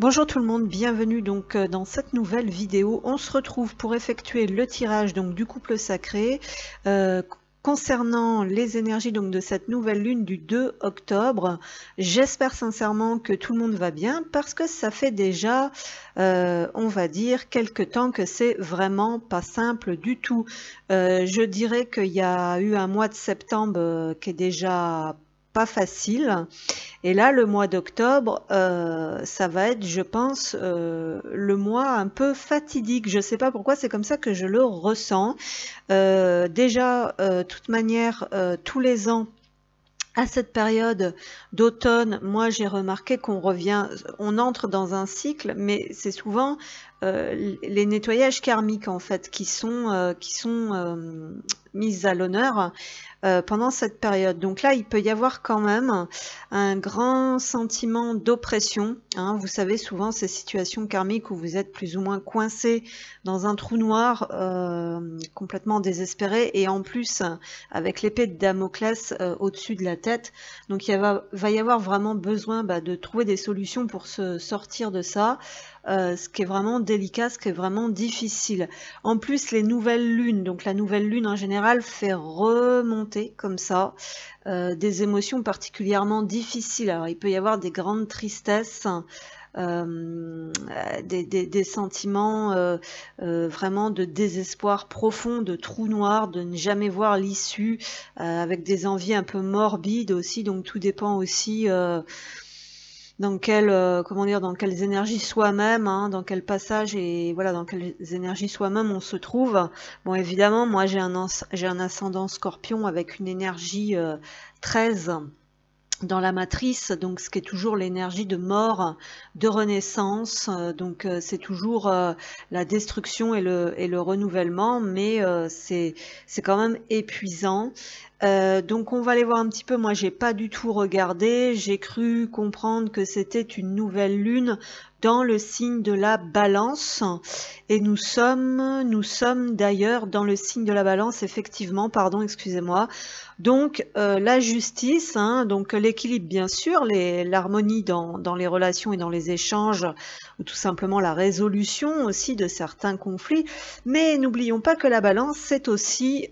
Bonjour tout le monde, bienvenue donc dans cette nouvelle vidéo. On se retrouve pour effectuer le tirage donc du couple sacré concernant les énergies donc de cette nouvelle lune du 2 octobre. J'espère sincèrement que tout le monde va bien parce que ça fait déjà on va dire quelques temps que c'est vraiment pas simple du tout. Je dirais qu'il y a eu un mois de septembre qui est déjà pas facile. Et là, le mois d'octobre, ça va être, je pense, le mois un peu fatidique. Je ne sais pas pourquoi, c'est comme ça que je le ressens. Déjà, toute manière, tous les ans, à cette période d'automne, moi j'ai remarqué qu'on revient, on entre dans un cycle, mais c'est souvent les nettoyages karmiques en fait qui sont mis à l'honneur pendant cette période. Donc là, il peut y avoir quand même un grand sentiment d'oppression. Hein. Vous savez, souvent ces situations karmiques où vous êtes plus ou moins coincé dans un trou noir, complètement désespéré, et en plus avec l'épée de Damoclès au-dessus de la tête. Donc il va y avoir vraiment besoin de trouver des solutions pour se sortir de ça. Ce qui est vraiment délicat, ce qui est vraiment difficile. En plus, les nouvelles lunes, donc la nouvelle lune en général fait remonter comme ça des émotions particulièrement difficiles. Alors il peut y avoir des grandes tristesses, des sentiments vraiment de désespoir profond, de trou noir, de ne jamais voir l'issue, avec des envies un peu morbides aussi, donc tout dépend aussi dans quelles énergies soi-même, hein, dans quel passage et voilà, dans quelles énergies soi-même on se trouve. Bon, évidemment, moi j'ai un ascendant Scorpion avec une énergie 13 dans la matrice, donc ce qui est toujours l'énergie de mort, de renaissance, donc c'est toujours la destruction et le renouvellement, mais c'est quand même épuisant. Donc on va aller voir un petit peu, moi j'ai pas du tout regardé, j'ai cru comprendre que c'était une nouvelle lune dans le signe de la Balance, et nous sommes d'ailleurs dans le signe de la Balance, effectivement, pardon, excusez-moi. Donc la justice, hein, donc l'équilibre bien sûr, l'harmonie dans les relations et dans les échanges, ou tout simplement la résolution aussi de certains conflits, mais n'oublions pas que la Balance c'est aussi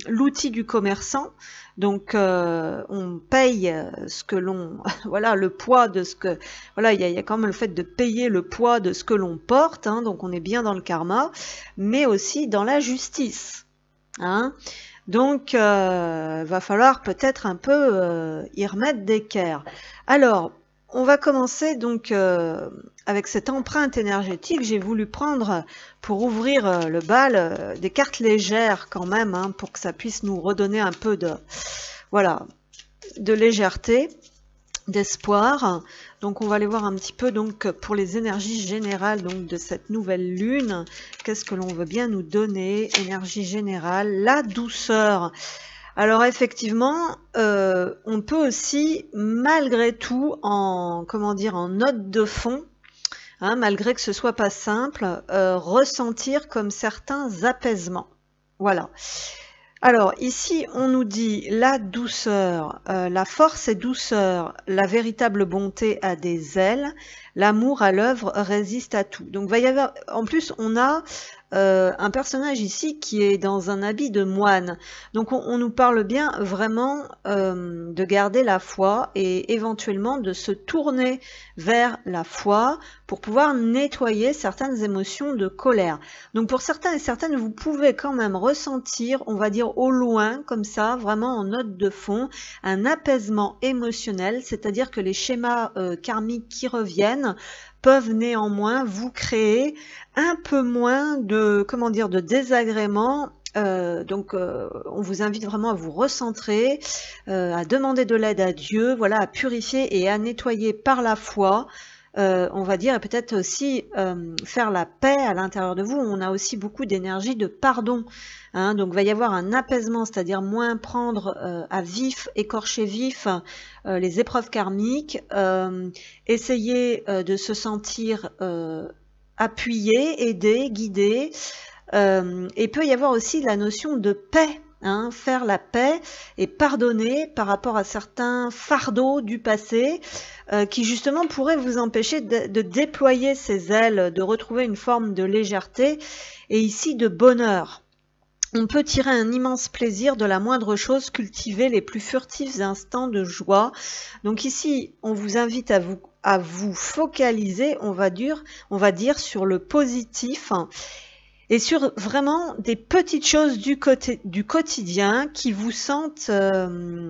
l'outil du commerçant. Donc on paye ce que l'on voilà, le poids de ce que voilà, il y a quand même le fait de payer le poids de ce que l'on porte, hein, donc on est bien dans le karma, mais aussi dans la justice, hein. Donc va falloir peut-être un peu y remettre d'équerre. Alors on va commencer donc avec cette empreinte énergétique. J'ai voulu prendre, pour ouvrir le bal, des cartes légères quand même, hein, pour que ça puisse nous redonner un peu de, voilà, de légèreté, d'espoir. Donc on va aller voir un petit peu donc pour les énergies générales donc de cette nouvelle lune. Qu'est-ce que l'on veut bien nous donner? Énergie générale, la douceur. Alors effectivement, on peut aussi, malgré tout, en note de fond, hein, malgré que ce soit pas simple, ressentir comme certains apaisements. Voilà. Alors ici, on nous dit la douceur, la force et douceur, la véritable bonté a des ailes, l'amour à l'œuvre résiste à tout. Donc va y avoir, en plus, on a un personnage ici qui est dans un habit de moine. Donc on nous parle bien vraiment de garder la foi et éventuellement de se tourner vers la foi pour pouvoir nettoyer certaines émotions de colère. Donc pour certains et certaines, vous pouvez quand même ressentir, on va dire au loin, comme ça, vraiment en note de fond, un apaisement émotionnel, c'est-à-dire que les schémas karmiques qui reviennent peuvent néanmoins vous créer un peu moins de, de désagréments. On vous invite vraiment à vous recentrer, à demander de l'aide à Dieu, voilà, à purifier et à nettoyer par la foi. On va dire, et peut-être aussi faire la paix à l'intérieur de vous. On a aussi beaucoup d'énergie de pardon, hein, donc il va y avoir un apaisement, c'est-à-dire moins prendre à vif, écorcher vif les épreuves karmiques, essayer de se sentir appuyé, aidé, guidé, et peut y avoir aussi la notion de paix hein, faire la paix et pardonner par rapport à certains fardeaux du passé qui justement pourraient vous empêcher de déployer ces ailes, de retrouver une forme de légèreté et ici de bonheur. On peut tirer un immense plaisir de la moindre chose, cultiver les plus furtifs instants de joie. Donc ici, on vous invite à vous focaliser, on va dire, sur le positif et sur vraiment des petites choses du quotidien qui vous sentent,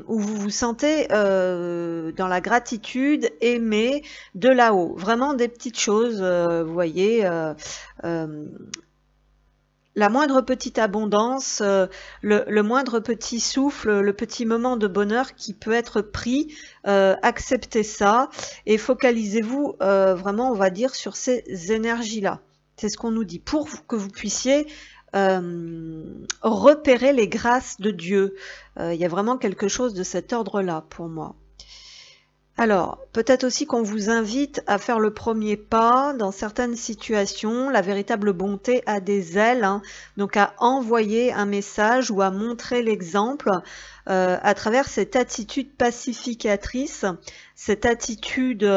où vous vous sentez dans la gratitude, aimé de là-haut. Vraiment des petites choses, vous voyez, la moindre petite abondance, le moindre petit souffle, le petit moment de bonheur qui peut être pris, acceptez ça et focalisez-vous vraiment, on va dire, sur ces énergies-là. C'est ce qu'on nous dit, pour que vous puissiez repérer les grâces de Dieu. Il y a vraiment quelque chose de cet ordre-là pour moi. Alors, peut-être aussi qu'on vous invite à faire le premier pas dans certaines situations. La véritable bonté a des ailes, hein, donc à envoyer un message ou à montrer l'exemple à travers cette attitude pacificatrice, cette attitude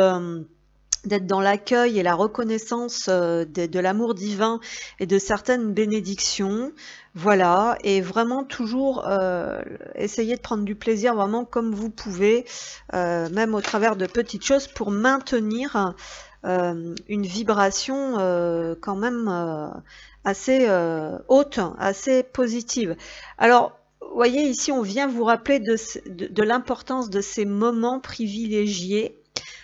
d'être dans l'accueil et la reconnaissance de l'amour divin et de certaines bénédictions. Voilà, et vraiment toujours essayer de prendre du plaisir vraiment comme vous pouvez, même au travers de petites choses pour maintenir une vibration quand même assez haute, assez positive. Alors, vous voyez ici, on vient vous rappeler de l'importance de ces moments privilégiés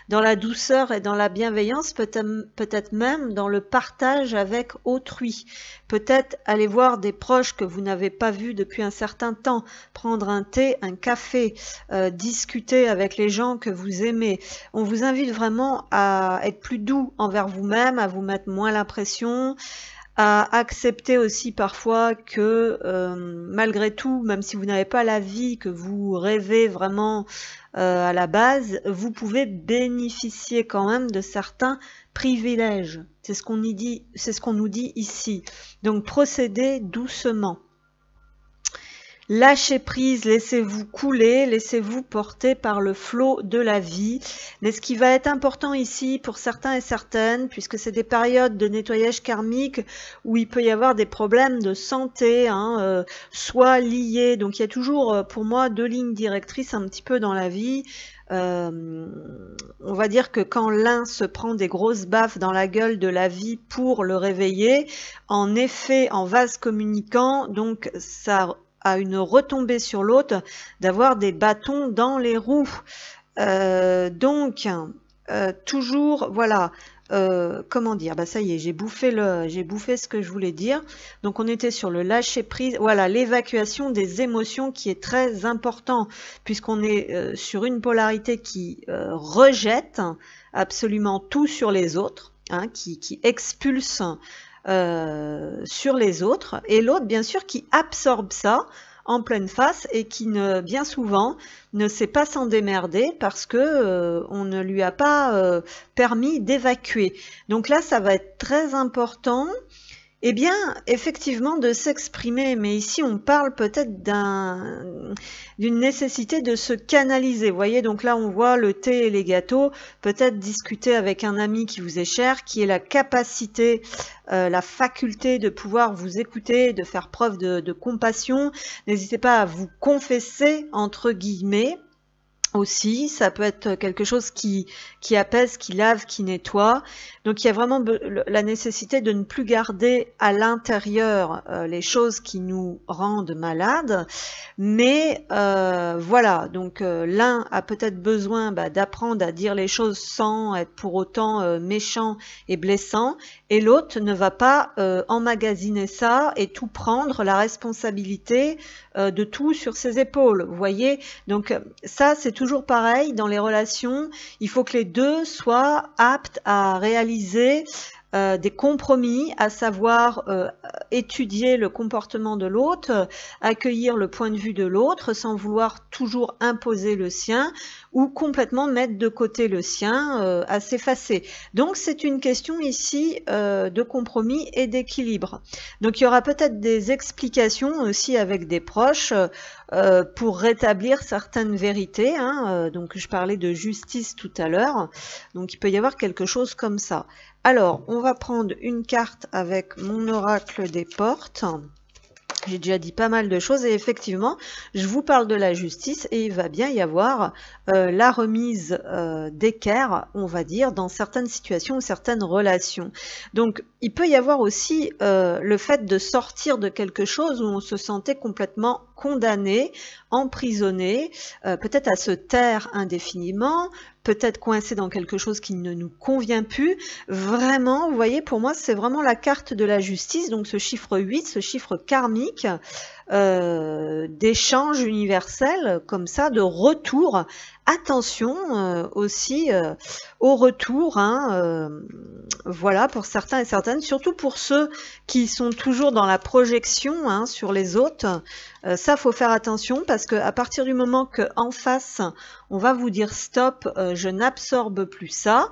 dans la douceur et dans la bienveillance, peut-être même dans le partage avec autrui. Peut-être aller voir des proches que vous n'avez pas vus depuis un certain temps, prendre un thé, un café, discuter avec les gens que vous aimez. On vous invite vraiment à être plus doux envers vous-même, à vous mettre moins la pression, à accepter aussi parfois que malgré tout, même si vous n'avez pas la vie que vous rêvez vraiment à la base, vous pouvez bénéficier quand même de certains privilèges. C'est ce qu'on nous dit ici. Donc procédez doucement. Lâchez prise, laissez-vous couler, laissez-vous porter par le flot de la vie. Mais ce qui va être important ici pour certains et certaines, puisque c'est des périodes de nettoyage karmique où il peut y avoir des problèmes de santé, hein, soit liés. Donc il y a toujours pour moi deux lignes directrices un petit peu dans la vie. On va dire que quand l'un se prend des grosses baffes dans la gueule de la vie pour le réveiller, en effet, en vase communicant, donc ça a une retombée sur l'autre d'avoir des bâtons dans les roues. Toujours, voilà, comment dire, bah ça y est, j'ai bouffé ce que je voulais dire. Donc on était sur le lâcher prise, voilà, l'évacuation des émotions qui est très important, puisqu'on est sur une polarité qui rejette absolument tout sur les autres, hein, qui expulse sur les autres, et l'autre bien sûr qui absorbe ça en pleine face et qui bien souvent ne sait pas s'en démerder parce que on ne lui a pas permis d'évacuer. Donc là ça va être très important, eh bien effectivement de s'exprimer, mais ici on parle peut-être d'une nécessité de se canaliser. Vous voyez, donc là on voit le thé et les gâteaux, peut-être discuter avec un ami qui vous est cher, qui ait la capacité, la faculté de pouvoir vous écouter, de faire preuve de compassion. N'hésitez pas à vous confesser entre guillemets. Aussi, ça peut être quelque chose qui apaise, qui lave, qui nettoie. Donc il y a vraiment la nécessité de ne plus garder à l'intérieur les choses qui nous rendent malades. Mais voilà, donc l'un a peut-être besoin d'apprendre à dire les choses sans être pour autant méchant et blessant, et l'autre ne va pas emmagasiner ça et tout prendre, la responsabilité de tout sur ses épaules. Vous voyez, donc ça c'est toujours pareil dans les relations. Il faut que les deux soient aptes à réaliser des compromis, à savoir étudier le comportement de l'autre, accueillir le point de vue de l'autre sans vouloir toujours imposer le sien ou complètement mettre de côté le sien, à s'effacer. Donc c'est une question ici de compromis et d'équilibre. Donc il y aura peut-être des explications aussi avec des proches pour rétablir certaines vérités, hein. Donc je parlais de justice tout à l'heure, donc il peut y avoir quelque chose comme ça. Alors, on va prendre une carte avec mon oracle des portes. J'ai déjà dit pas mal de choses et effectivement, je vous parle de la justice et il va bien y avoir la remise d'équerre, on va dire, dans certaines situations ou certaines relations. Donc, il peut y avoir aussi le fait de sortir de quelque chose où on se sentait complètement condamné, emprisonné, peut-être à se taire indéfiniment, peut-être coincé dans quelque chose qui ne nous convient plus. Vraiment, vous voyez, pour moi, c'est vraiment la carte de la justice, donc ce chiffre 8, ce chiffre karmique, d'échange universel, comme ça, de retour. Attention aussi au retour, hein, voilà, pour certains et certaines, surtout pour ceux qui sont toujours dans la projection, hein, sur les autres. Ça, faut faire attention parce que à partir du moment que en face, on va vous dire stop, je n'absorbe plus ça,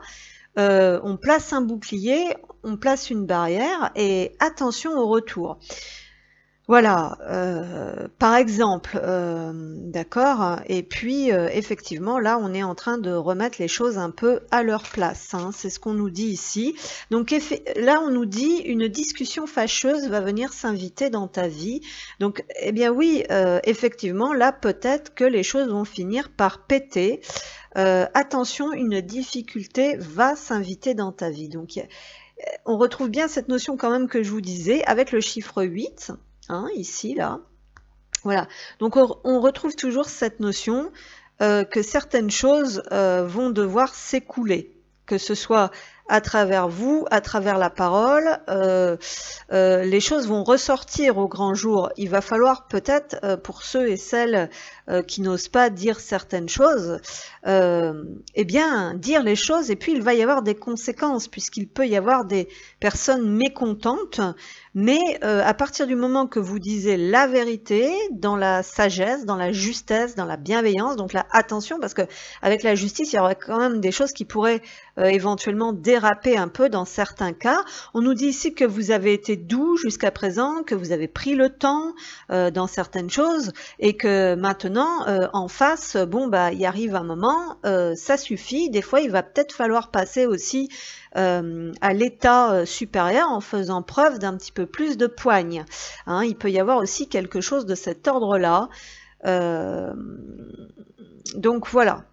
on place un bouclier, on place une barrière et attention au retour. Voilà, par exemple, d'accord, et puis effectivement, là, on est en train de remettre les choses un peu à leur place, hein, c'est ce qu'on nous dit ici. Donc là, on nous dit une discussion fâcheuse va venir s'inviter dans ta vie. Donc, eh bien oui, effectivement, là, peut-être que les choses vont finir par péter. Attention, une difficulté va s'inviter dans ta vie. Donc, on retrouve bien cette notion quand même que je vous disais avec le chiffre 8. Hein, ici, là. Voilà. Donc, on retrouve toujours cette notion que certaines choses vont devoir s'écouler, que ce soit à travers vous, à travers la parole, les choses vont ressortir au grand jour. Il va falloir peut-être, pour ceux et celles qui n'osent pas dire certaines choses, eh bien, dire les choses, et puis il va y avoir des conséquences, puisqu'il peut y avoir des personnes mécontentes, mais à partir du moment que vous disiez la vérité, dans la sagesse, dans la justesse, dans la bienveillance, donc là, attention, parce que avec la justice, il y aurait quand même des choses qui pourraient éventuellement déraper un peu dans certains cas. On nous dit ici que vous avez été doux jusqu'à présent, que vous avez pris le temps dans certaines choses, et que maintenant, en face, bon, bah, il arrive un moment, ça suffit. Des fois, il va peut-être falloir passer aussi à l'état supérieur en faisant preuve d'un petit peu plus de poigne. Hein, il peut y avoir aussi quelque chose de cet ordre-là. Donc voilà.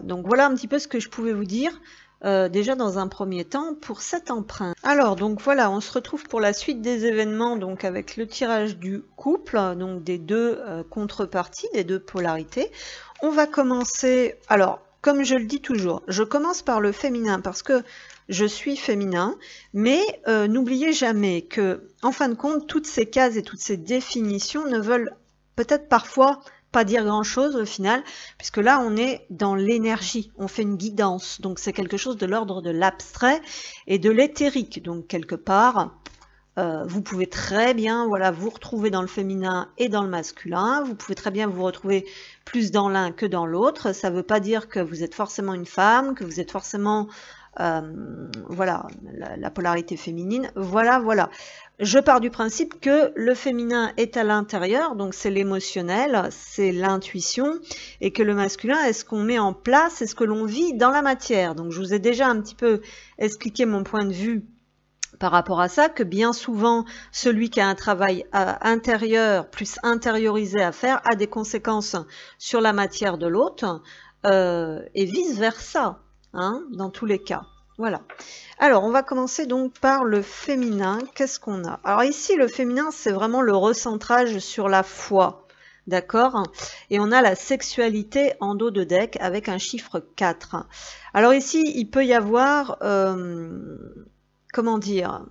Donc voilà un petit peu ce que je pouvais vous dire déjà dans un premier temps pour cette empreinte. Alors donc voilà, on se retrouve pour la suite des événements, donc avec le tirage du couple, donc des deux contreparties, des deux polarités. On va commencer, alors comme je le dis toujours, je commence par le féminin parce que je suis féminin, mais n'oubliez jamais que, en fin de compte, toutes ces cases et toutes ces définitions ne veulent peut-être parfois pas dire grand-chose au final, puisque là on est dans l'énergie, on fait une guidance, donc c'est quelque chose de l'ordre de l'abstrait et de l'éthérique, donc quelque part vous pouvez très bien voilà, vous retrouver dans le féminin et dans le masculin, vous pouvez très bien vous retrouver plus dans l'un que dans l'autre, ça ne veut pas dire que vous êtes forcément une femme, que vous êtes forcément voilà, la polarité féminine, voilà. Je pars du principe que le féminin est à l'intérieur, donc c'est l'émotionnel, c'est l'intuition, et que le masculin est ce qu'on met en place, c'est ce que l'on vit dans la matière. Donc je vous ai déjà un petit peu expliqué mon point de vue par rapport à ça, que bien souvent, celui qui a un travail intérieur, plus intériorisé à faire, a des conséquences sur la matière de l'autre, et vice-versa, hein, dans tous les cas. Voilà. Alors, on va commencer donc par le féminin. Qu'est-ce qu'on a? Alors ici, le féminin, c'est vraiment le recentrage sur la foi. D'accord? Et on a la sexualité en dos de deck avec un chiffre 4. Alors ici, il peut y avoir... comment dire?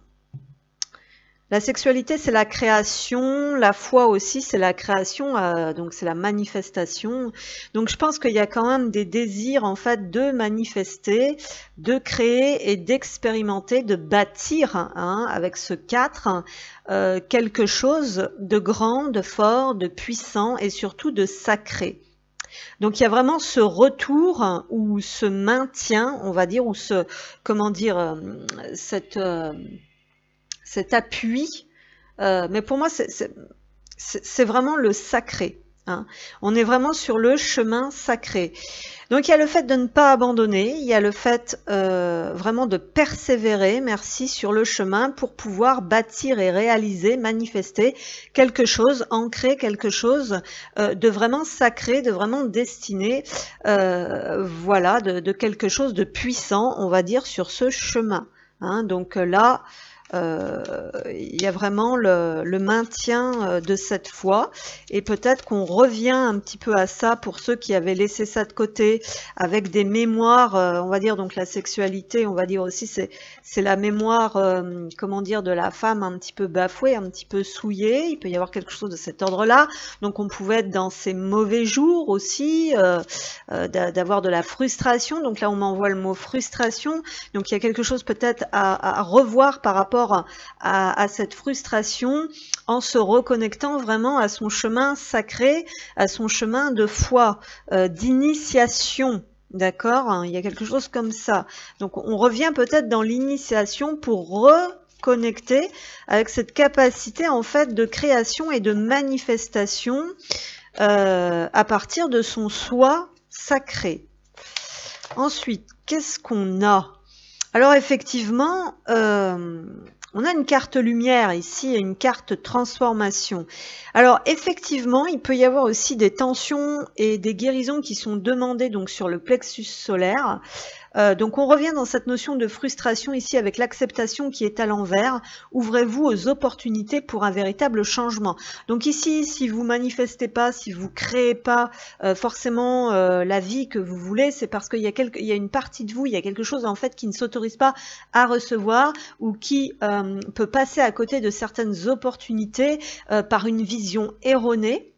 La sexualité, c'est la création, la foi aussi, c'est la création, donc c'est la manifestation. Donc je pense qu'il y a quand même des désirs en fait de manifester, de créer et d'expérimenter, de bâtir hein, avec ce 4 quelque chose de grand, de fort, de puissant et surtout de sacré. Donc il y a vraiment ce retour ou ce maintien, on va dire, ou ce, comment dire, cet appui, mais pour moi c'est vraiment le sacré. Hein. On est vraiment sur le chemin sacré. Donc il y a le fait de ne pas abandonner, il y a le fait vraiment de persévérer, merci, sur le chemin pour pouvoir bâtir et réaliser, manifester quelque chose, ancrer quelque chose de vraiment sacré, de vraiment destiné, voilà, de quelque chose de puissant, on va dire, sur ce chemin. Hein. Donc là, il y a vraiment le maintien de cette foi et peut-être qu'on revient un petit peu à ça pour ceux qui avaient laissé ça de côté avec des mémoires, on va dire donc la sexualité, on va dire aussi c'est la mémoire, comment dire, de la femme un petit peu bafouée, un petit peu souillée, il peut y avoir quelque chose de cet ordre-là, donc on pouvait être dans ces mauvais jours aussi, d'avoir de la frustration, donc là on m'envoie le mot frustration, donc il y a quelque chose peut-être à revoir par rapport à cette frustration en se reconnectant vraiment à son chemin sacré, à son chemin de foi, d'initiation. D'accord? Il y a quelque chose comme ça. Donc on revient peut-être dans l'initiation pour reconnecter avec cette capacité en fait de création et de manifestation à partir de son soi sacré. Ensuite, qu'est-ce qu'on a? Alors effectivement, on a une carte lumière ici et une carte transformation. Alors effectivement, il peut y avoir aussi des tensions et des guérisons qui sont demandées donc sur le plexus solaire. Donc on revient dans cette notion de frustration ici avec l'acceptation qui est à l'envers. Ouvrez-vous aux opportunités pour un véritable changement. Donc ici, si vous manifestez pas, si vous créez pas forcément la vie que vous voulez, c'est parce qu'il y a une partie de vous, il y a quelque chose en fait qui ne s'autorise pas à recevoir ou qui peut passer à côté de certaines opportunités par une vision erronée.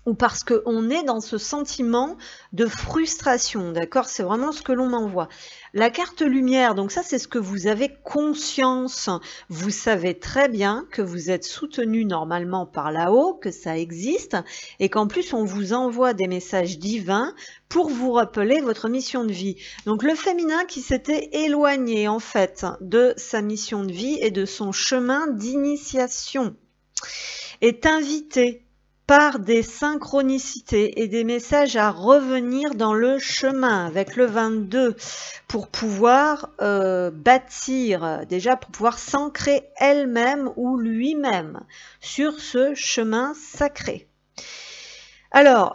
Ou parce qu'on est dans ce sentiment de frustration, d'accord? C'est vraiment ce que l'on m'envoie. La carte lumière, donc ça c'est ce que vous avez conscience. Vous savez très bien que vous êtes soutenu normalement par là-haut, que ça existe, et qu'en plus on vous envoie des messages divins pour vous rappeler votre mission de vie. Donc le féminin qui s'était éloigné en fait de sa mission de vie et de son chemin d'initiation est invité par des synchronicités et des messages à revenir dans le chemin avec le 22 pour pouvoir bâtir, déjà pour pouvoir s'ancrer elle-même ou lui-même sur ce chemin sacré. Alors,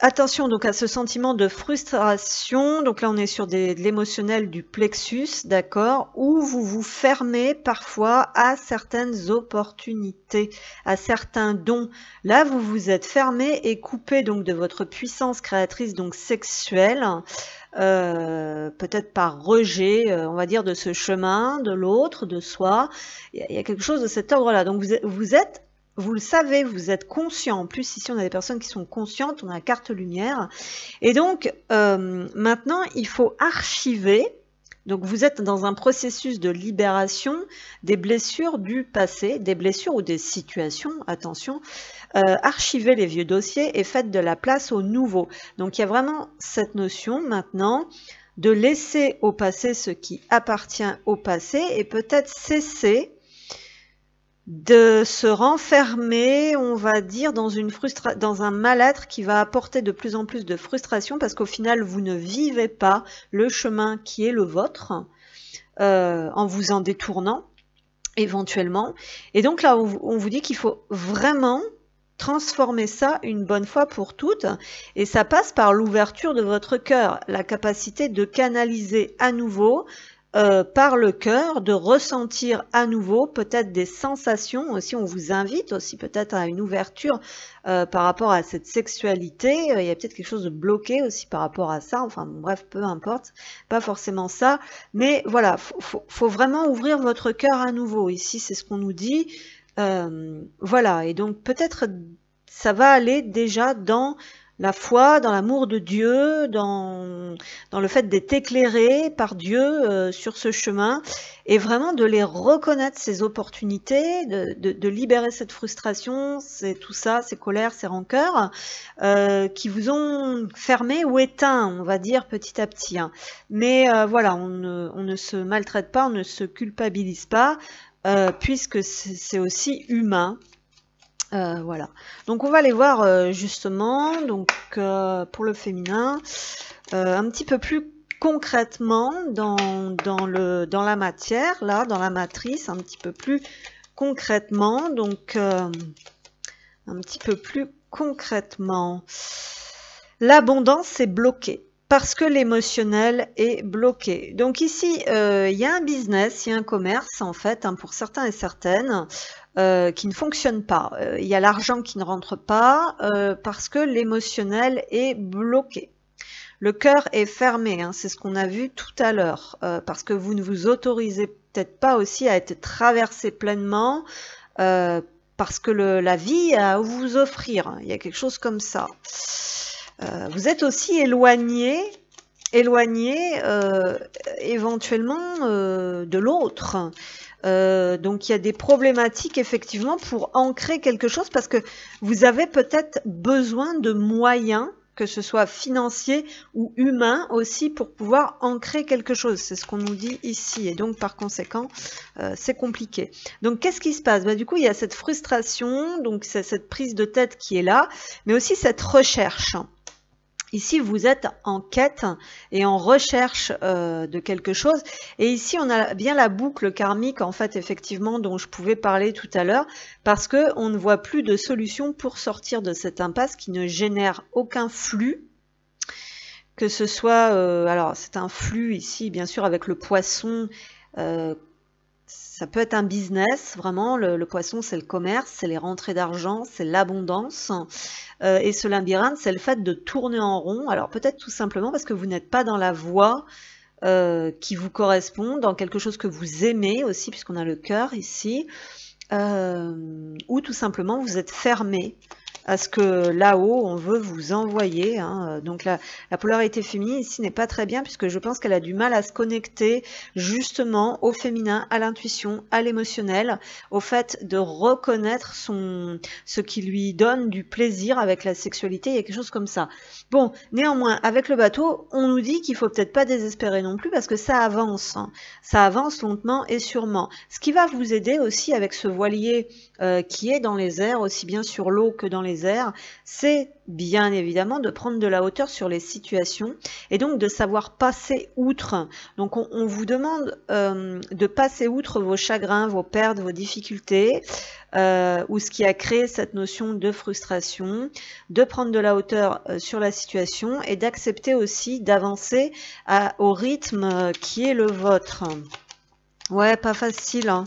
attention donc à ce sentiment de frustration, donc là on est sur de l'émotionnel du plexus, d'accord, où vous vous fermez parfois à certaines opportunités, à certains dons. Là vous vous êtes fermé et coupé donc de votre puissance créatrice donc sexuelle, peut-être par rejet, on va dire, de ce chemin, de l'autre, de soi. Il y a quelque chose de cet ordre-là. Donc vous le savez, vous êtes conscient. En plus, ici, on a des personnes qui sont conscientes, on a la carte lumière. Et donc, maintenant, il faut archiver. Donc, vous êtes dans un processus de libération des blessures du passé, des blessures ou des situations, attention. Archivez les vieux dossiers et faites de la place au nouveau. Donc, il y a vraiment cette notion maintenant de laisser au passé ce qui appartient au passé et peut-être cesser de se renfermer, on va dire, dans un mal-être qui va apporter de plus en plus de frustration parce qu'au final, vous ne vivez pas le chemin qui est le vôtre en vous en détournant éventuellement. Et donc là, on vous dit qu'il faut vraiment transformer ça une bonne fois pour toutes et ça passe par l'ouverture de votre cœur, la capacité de canaliser à nouveau par le cœur, de ressentir à nouveau peut-être des sensations aussi. On vous invite aussi peut-être à une ouverture par rapport à cette sexualité. Il y a peut-être quelque chose de bloqué aussi par rapport à ça. Enfin bref, peu importe, pas forcément ça. Mais voilà, faut vraiment ouvrir votre cœur à nouveau. Ici, c'est ce qu'on nous dit. Voilà, et donc peut-être ça va aller déjà dans la foi, dans l'amour de Dieu, dans le fait d'être éclairé par Dieu sur ce chemin, et vraiment de les reconnaître, ces opportunités, de libérer cette frustration, tout ça, ces colères, ces rancœurs, qui vous ont fermé ou éteint, on va dire, petit à petit. Hein. Mais voilà, on ne se maltraite pas, on ne se culpabilise pas, puisque c'est aussi humain. Voilà. Donc on va aller voir justement, donc pour le féminin, un petit peu plus concrètement dans la matière, là, dans la matrice, un petit peu plus concrètement, donc un petit peu plus concrètement. L'abondance est bloquée parce que l'émotionnel est bloqué. Donc ici, il y a un business, il y a un commerce en fait, hein, pour certains et certaines, qui ne fonctionne pas. Il y a l'argent qui ne rentre pas parce que l'émotionnel est bloqué. Le cœur est fermé, hein, c'est ce qu'on a vu tout à l'heure, parce que vous ne vous autorisez peut-être pas aussi à être traversé pleinement, parce que la vie a à vous offrir. Il y a quelque chose comme ça. Vous êtes aussi éloigné éventuellement de l'autre. Donc il y a des problématiques effectivement pour ancrer quelque chose parce que vous avez peut-être besoin de moyens, que ce soit financiers ou humains aussi, pour pouvoir ancrer quelque chose. C'est ce qu'on nous dit ici et donc par conséquent c'est compliqué. Donc qu'est-ce qui se passe? Du coup il y a cette frustration, donc c'est cette prise de tête qui est là, mais aussi cette recherche. Ici, vous êtes en quête et en recherche de quelque chose. Et ici, on a bien la boucle karmique, en fait, effectivement, dont je pouvais parler tout à l'heure, parce qu'on ne voit plus de solution pour sortir de cette impasse qui ne génère aucun flux. Que ce soit, alors c'est un flux ici, bien sûr, avec le poisson. Ça peut être un business, vraiment, le poisson c'est le commerce, c'est les rentrées d'argent, c'est l'abondance. Et ce labyrinthe, c'est le fait de tourner en rond. Alors peut-être tout simplement parce que vous n'êtes pas dans la voie qui vous correspond, dans quelque chose que vous aimez aussi, puisqu'on a le cœur ici, ou tout simplement vous êtes fermé à ce que là-haut on veut vous envoyer. Hein. Donc la polarité féminine ici n'est pas très bien puisque je pense qu'elle a du mal à se connecter justement au féminin, à l'intuition, à l'émotionnel, au fait de reconnaître ce qui lui donne du plaisir avec la sexualité, il y a quelque chose comme ça. Bon, néanmoins, avec le bateau, on nous dit qu'il faut peut-être pas désespérer non plus parce que ça avance. Hein. Ça avance lentement et sûrement. Ce qui va vous aider aussi avec ce voilier qui est dans les airs, aussi bien sur l'eau que dans les airs, c'est bien évidemment de prendre de la hauteur sur les situations et donc de savoir passer outre. Donc on vous demande de passer outre vos chagrins, vos pertes, vos difficultés, ou ce qui a créé cette notion de frustration, de prendre de la hauteur sur la situation et d'accepter aussi d'avancer au rythme qui est le vôtre. Ouais, pas facile, hein.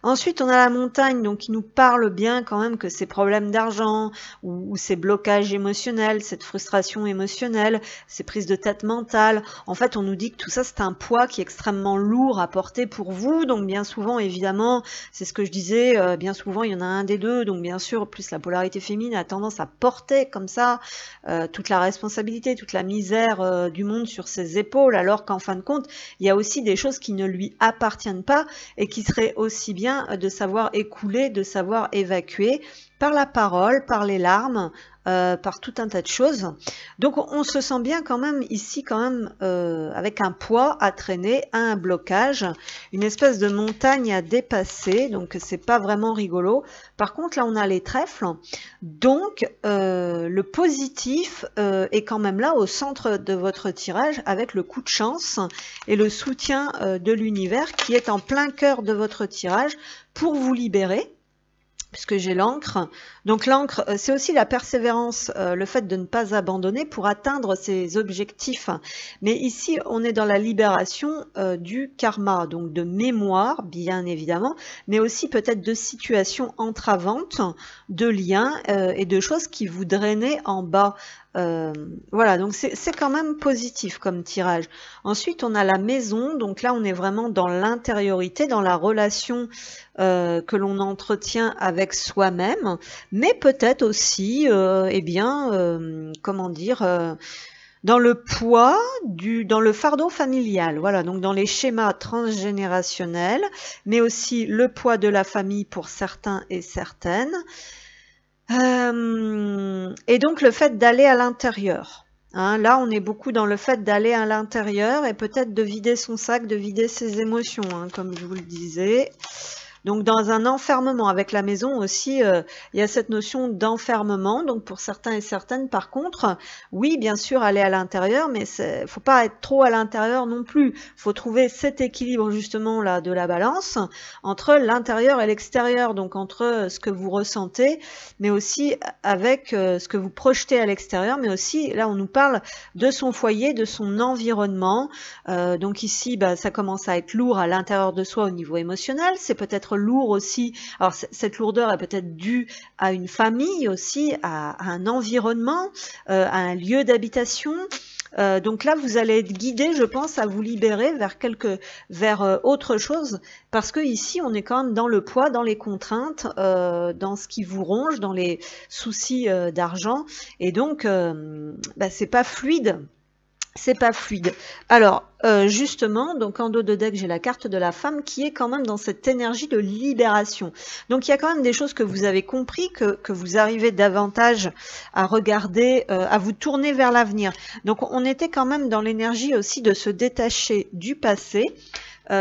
Ensuite, on a la montagne, donc qui nous parle bien quand même que ces problèmes d'argent ou ces blocages émotionnels, cette frustration émotionnelle, ces prises de tête mentales, en fait, on nous dit que tout ça, c'est un poids qui est extrêmement lourd à porter pour vous. Donc, bien souvent, évidemment, c'est ce que je disais, bien souvent, il y en a un des deux. Donc, bien sûr, plus la polarité féminine a tendance à porter comme ça toute la responsabilité, toute la misère du monde sur ses épaules, alors qu'en fin de compte, il y a aussi des choses qui ne lui appartiennent pas et qui seraient aussi bien de savoir écouler, de savoir évacuer par la parole, par les larmes, par tout un tas de choses. Donc on se sent bien quand même ici, quand même avec un poids à traîner, un blocage, une espèce de montagne à dépasser, donc c'est pas vraiment rigolo. Par contre là on a les trèfles, donc le positif est quand même là au centre de votre tirage avec le coup de chance et le soutien de l'univers qui est en plein cœur de votre tirage pour vous libérer. puisque j'ai l'encre. Donc l'encre, c'est aussi la persévérance, le fait de ne pas abandonner pour atteindre ses objectifs. Mais ici, on est dans la libération du karma, donc de mémoire, bien évidemment, mais aussi peut-être de situations entravantes, de liens et de choses qui vous drainaient en bas. Voilà, donc c'est quand même positif comme tirage. Ensuite, on a la maison, donc là, on est vraiment dans l'intériorité, dans la relation que l'on entretient avec soi-même, mais peut-être aussi, eh bien, comment dire, dans le poids dans le fardeau familial, voilà, donc dans les schémas transgénérationnels, mais aussi le poids de la famille pour certains et certaines, et donc le fait d'aller à l'intérieur. Hein, là, on est beaucoup dans le fait d'aller à l'intérieur et peut-être de vider son sac, de vider ses émotions, hein, comme je vous le disais. Donc dans un enfermement avec la maison aussi, il y a cette notion d'enfermement. Donc pour certains et certaines, par contre, oui, bien sûr, aller à l'intérieur, mais faut pas être trop à l'intérieur non plus. Faut trouver cet équilibre justement là de la balance entre l'intérieur et l'extérieur. Donc entre ce que vous ressentez, mais aussi avec ce que vous projetez à l'extérieur, mais aussi là on nous parle de son foyer, de son environnement. Donc ici, bah, ça commence à être lourd à l'intérieur de soi au niveau émotionnel. C'est peut-être lourd aussi. Alors cette lourdeur est peut-être due à une famille aussi, à un environnement, à un lieu d'habitation. Donc là, vous allez être guidé, je pense, à vous libérer vers autre chose, parce que ici, on est quand même dans le poids, dans les contraintes, dans ce qui vous ronge, dans les soucis d'argent, et donc, bah, c'est pas fluide. C'est pas fluide. Alors, justement, donc en dos de deck, j'ai la carte de la femme qui est quand même dans cette énergie de libération. Donc, il y a quand même des choses que vous avez compris, que vous arrivez davantage à regarder, à vous tourner vers l'avenir. Donc, on était quand même dans l'énergie aussi de se détacher du passé.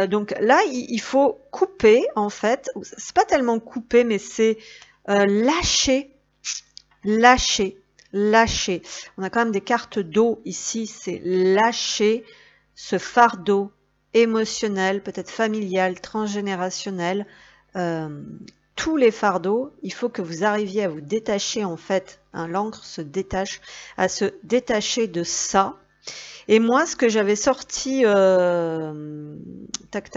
Donc là, il faut couper, en fait. C'est pas tellement couper, mais c'est lâcher. Lâcher. On a quand même des cartes d'eau ici, c'est lâcher ce fardeau émotionnel, peut-être familial, transgénérationnel. Tous les fardeaux, il faut que vous arriviez à vous détacher en fait. Hein, l'encre se détache, à se détacher de ça. Et moi, ce que j'avais sorti, tac,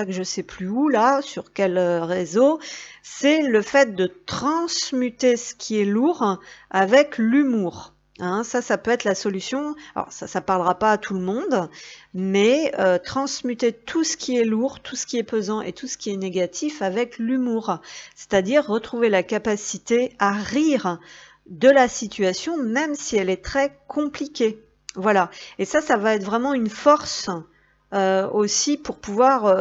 je sais plus où là, sur quel réseau, c'est le fait de transmuter ce qui est lourd avec l'humour. Hein, ça peut être la solution. Alors ça parlera pas à tout le monde, mais transmuter tout ce qui est lourd, tout ce qui est pesant et tout ce qui est négatif avec l'humour. C'est-à-dire retrouver la capacité à rire de la situation, même si elle est très compliquée. Voilà, et ça va être vraiment une force aussi pour pouvoir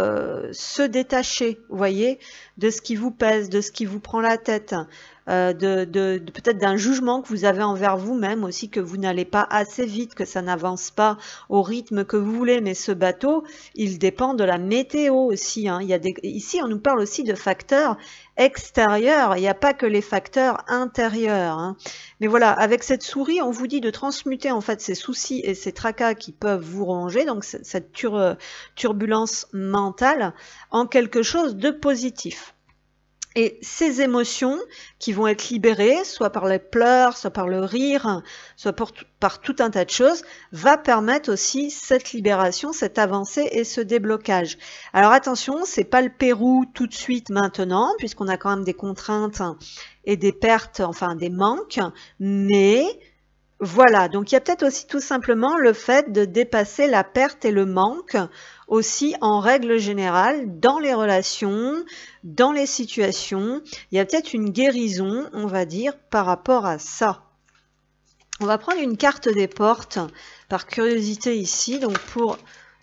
se détacher, vous voyez, de ce qui vous pèse, de ce qui vous prend la tête, peut-être d'un jugement que vous avez envers vous-même aussi, que vous n'allez pas assez vite, que ça n'avance pas au rythme que vous voulez. Mais ce bateau, il dépend de la météo aussi. Hein. Ici, on nous parle aussi de facteurs extérieurs. Il n'y a pas que les facteurs intérieurs. Hein. Mais voilà, avec cette souris, on vous dit de transmuter en fait ces soucis et ces tracas qui peuvent vous ronger, donc cette turbulence mentale, en quelque chose de positif. Et ces émotions qui vont être libérées, soit par les pleurs, soit par le rire, soit par tout un tas de choses, va permettre aussi cette libération, cette avancée et ce déblocage. Alors attention, c'est pas le Pérou tout de suite maintenant, puisqu'on a quand même des contraintes et des pertes, enfin des manques, mais voilà, donc il y a peut-être aussi tout simplement le fait de dépasser la perte et le manque aussi en règle générale dans les relations, dans les situations. Il y a peut-être une guérison, on va dire, par rapport à ça. On va prendre une carte des portes par curiosité ici, donc pour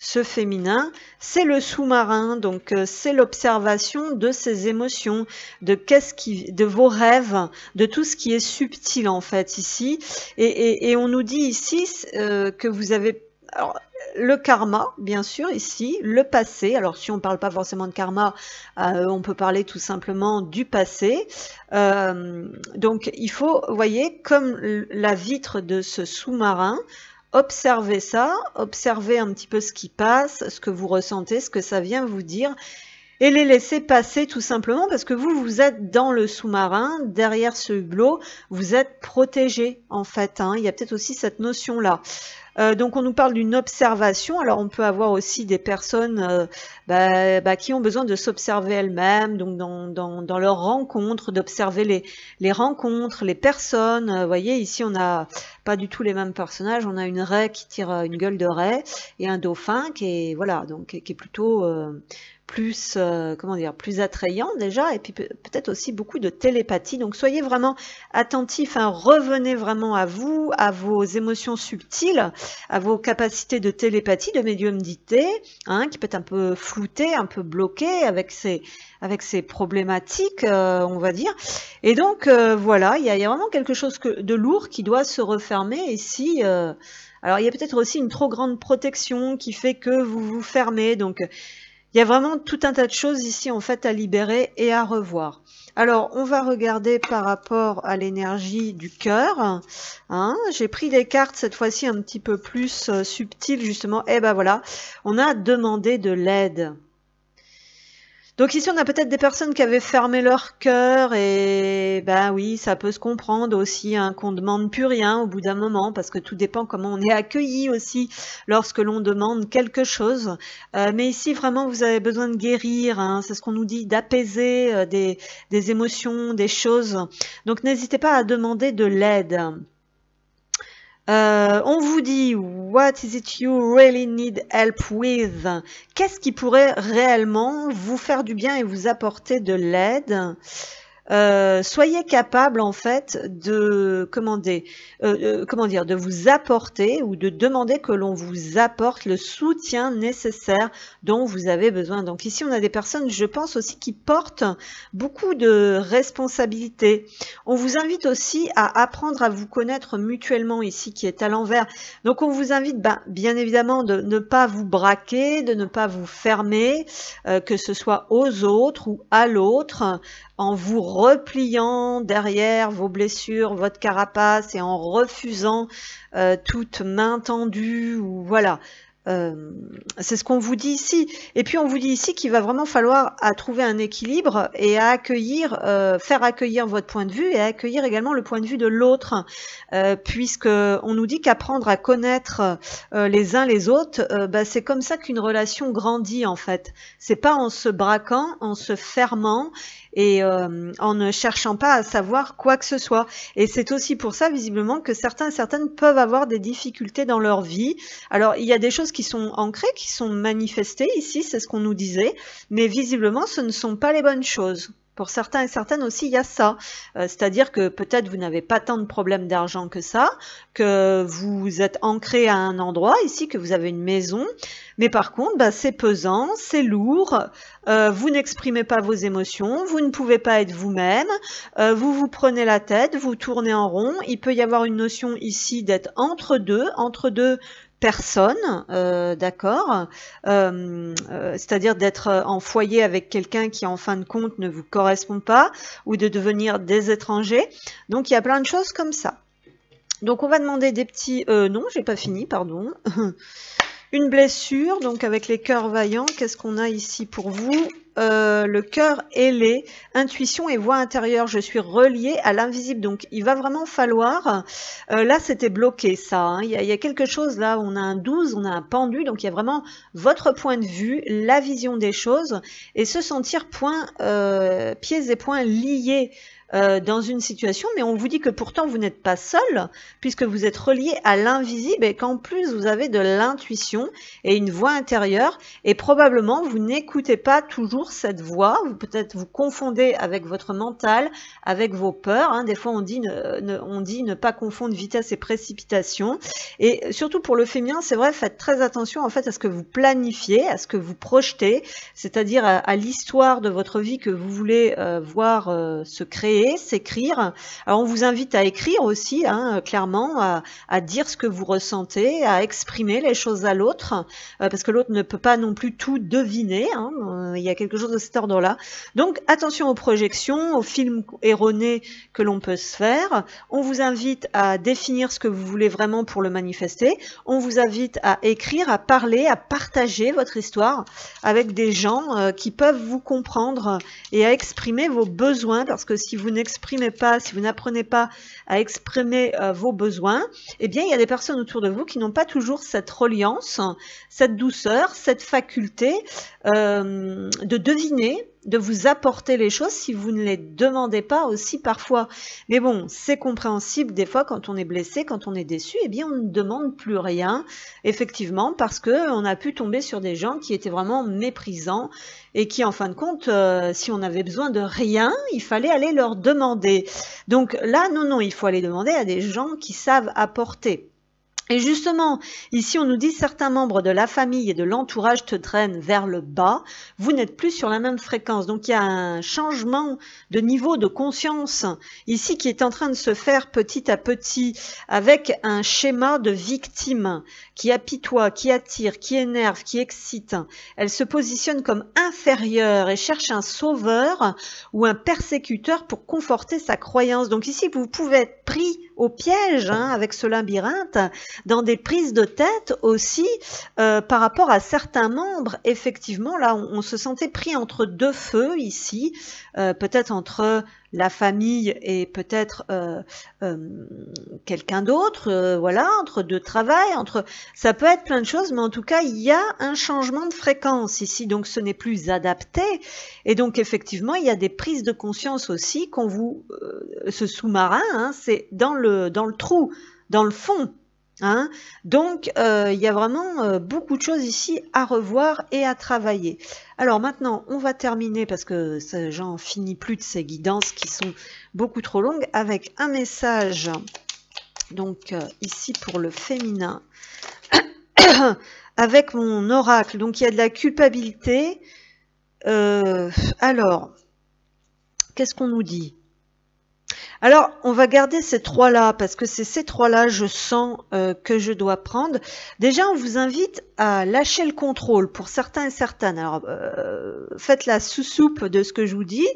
ce féminin, c'est le sous-marin, donc c'est l'observation de ses émotions, de vos rêves, de tout ce qui est subtil en fait ici. Et on nous dit ici que vous avez alors, le karma, bien sûr, ici, le passé. Alors si on ne parle pas forcément de karma, on peut parler tout simplement du passé. Donc il faut, vous voyez, comme la vitre de ce sous-marin, observez ça, observez un petit peu ce qui passe, ce que vous ressentez, ce que ça vient vous dire. et les laisser passer tout simplement parce que vous êtes dans le sous-marin, derrière ce hublot, vous êtes protégé en fait, hein. Il y a peut-être aussi cette notion-là. Donc on nous parle d'une observation. Alors on peut avoir aussi des personnes qui ont besoin de s'observer elles-mêmes, donc dans leurs rencontres, d'observer les rencontres, les personnes. Vous voyez, ici on n'a pas du tout les mêmes personnages. On a une raie qui tire une gueule de raie et un dauphin qui est voilà, donc qui est plutôt plus comment dire, plus attrayant déjà, et puis peut-être aussi beaucoup de télépathie. Donc soyez vraiment attentifs, hein, revenez vraiment à vous, à vos émotions subtiles, à vos capacités de télépathie, de médiumnité, hein, qui peut être un peu floutée, un peu bloquée avec ces problématiques, on va dire. Et donc voilà, il y a vraiment quelque chose de lourd qui doit se refermer ici. Alors il y a peut-être aussi une trop grande protection qui fait que vous vous fermez, donc il y a vraiment tout un tas de choses ici en fait à libérer et à revoir. Alors on va regarder par rapport à l'énergie du cœur, hein. J'ai pris des cartes cette fois-ci un petit peu plus subtiles justement. Et ben voilà, on a demandé de l'aide. Donc ici, on a peut-être des personnes qui avaient fermé leur cœur et ben oui, ça peut se comprendre aussi, hein, qu'on ne demande plus rien au bout d'un moment parce que tout dépend comment on est accueilli aussi lorsque l'on demande quelque chose. Mais ici, vraiment, vous avez besoin de guérir, hein, c'est ce qu'on nous dit, d'apaiser des émotions, des choses. Donc n'hésitez pas à demander de l'aide. On vous dit, what is it you really need help with? Qu'est-ce qui pourrait réellement vous faire du bien et vous apporter de l'aide? Soyez capable en fait de de vous apporter ou de demander que l'on vous apporte le soutien nécessaire dont vous avez besoin. Donc ici on a des personnes, je pense aussi, qui portent beaucoup de responsabilités. On vous invite aussi à apprendre à vous connaître mutuellement ici, qui est à l'envers. Donc on vous invite bien évidemment de ne pas vous braquer, de ne pas vous fermer, que ce soit aux autres ou à l'autre, en vous repliant derrière vos blessures, votre carapace, et en refusant toute main tendue, ou voilà. C'est ce qu'on vous dit ici. Et puis on vous dit ici qu'il va vraiment falloir trouver un équilibre et à accueillir, faire accueillir votre point de vue et à accueillir également le point de vue de l'autre, puisque on nous dit qu'apprendre à connaître les uns les autres, c'est comme ça qu'une relation grandit en fait. C'est pas en se braquant, en se fermant et en ne cherchant pas à savoir quoi que ce soit. Et c'est aussi pour ça visiblement que certains et certaines peuvent avoir des difficultés dans leur vie. Alors il y a des choses qui sont ancrées, qui sont manifestées ici, c'est ce qu'on nous disait, mais visiblement ce ne sont pas les bonnes choses. Pour certains et certaines aussi, il y a ça. C'est-à-dire que peut-être vous n'avez pas tant de problèmes d'argent que ça, que vous êtes ancré à un endroit ici, que vous avez une maison, mais par contre, c'est pesant, c'est lourd, vous n'exprimez pas vos émotions, vous ne pouvez pas être vous-même, vous vous prenez la tête, vous tournez en rond. Il peut y avoir une notion ici d'être entre deux personne, d'accord, c'est-à-dire d'être en foyer avec quelqu'un qui en fin de compte ne vous correspond pas, ou de devenir des étrangers. Donc il y a plein de choses comme ça. Donc on va demander des petits... non, j'ai pas fini, pardon. Une blessure, donc avec les cœurs vaillants, qu'est-ce qu'on a ici pour vous? Le cœur ailé, intuition et voix intérieure, je suis reliée à l'invisible. Donc il va vraiment falloir, là c'était bloqué ça, hein. Il y a quelque chose là, on a un 12, on a un pendu, donc il y a vraiment votre point de vue, la vision des choses, et se sentir pieds et poings liés dans une situation, mais on vous dit que pourtant vous n'êtes pas seul, puisque vous êtes relié à l'invisible et qu'en plus vous avez de l'intuition et une voix intérieure, et probablement vous n'écoutez pas toujours cette voix, peut-être vous confondez avec votre mental, avec vos peurs, hein. Des fois on dit ne pas confondre vitesse et précipitation, et surtout pour le féminin, c'est vrai, faites très attention en fait à ce que vous planifiez, à ce que vous projetez, c'est-à-dire à l'histoire de votre vie que vous voulez voir se créer, parler, s'écrire. Alors on vous invite à écrire aussi, hein, clairement, à dire ce que vous ressentez, à exprimer les choses à l'autre, parce que l'autre ne peut pas non plus tout deviner, hein, il y a quelque chose de cet ordre-là. Donc attention aux projections, aux films erronés que l'on peut se faire. On vous invite à définir ce que vous voulez vraiment pour le manifester. On vous invite à écrire, à parler, à partager votre histoire avec des gens qui peuvent vous comprendre et à exprimer vos besoins, parce que si vous n'exprimez pas, si vous n'apprenez pas à exprimer vos besoins, eh bien il y a des personnes autour de vous qui n'ont pas toujours cette reliance, cette douceur, cette faculté de deviner, de vous apporter les choses si vous ne les demandez pas aussi parfois. Mais bon, c'est compréhensible des fois quand on est blessé, quand on est déçu, eh bien on ne demande plus rien, effectivement, parce que on a pu tomber sur des gens qui étaient vraiment méprisants et qui, en fin de compte, si on avait besoin de rien, il fallait aller leur demander. Donc là, non, il faut aller demander à des gens qui savent apporter. Et justement, ici on nous dit certains membres de la famille et de l'entourage te drainent vers le bas, vous n'êtes plus sur la même fréquence. Donc il y a un changement de niveau de conscience ici qui est en train de se faire petit à petit avec un schéma de victime qui apitoie, qui attire, qui énerve, qui excite. Elle se positionne comme inférieure et cherche un sauveur ou un persécuteur pour conforter sa croyance. Donc ici vous pouvez être pris au piège, hein, avec ce labyrinthe, dans des prises de tête aussi par rapport à certains membres. Effectivement, là, on se sentait pris entre deux feux ici, peut-être entre la famille et peut-être quelqu'un d'autre, voilà, entre deux travails, ça peut être plein de choses, mais en tout cas, il y a un changement de fréquence ici, donc ce n'est plus adapté, et donc effectivement, il y a des prises de conscience aussi qu'on vous, ce sous-marin, hein, c'est dans le trou, dans le fond. Hein, donc, il y a vraiment beaucoup de choses ici à revoir et à travailler. Alors maintenant, on va terminer parce que j'en finis plus de ces guidances qui sont beaucoup trop longues avec un message. Donc ici pour le féminin, avec mon oracle. Donc il y a de la culpabilité. Alors, qu'est-ce qu'on nous dit ? Alors, on va garder ces trois-là, parce que c'est ces trois-là, je sens que je dois prendre. Déjà, on vous invite à lâcher le contrôle pour certains et certaines. Alors, faites la sous-soupe de ce que je vous dis,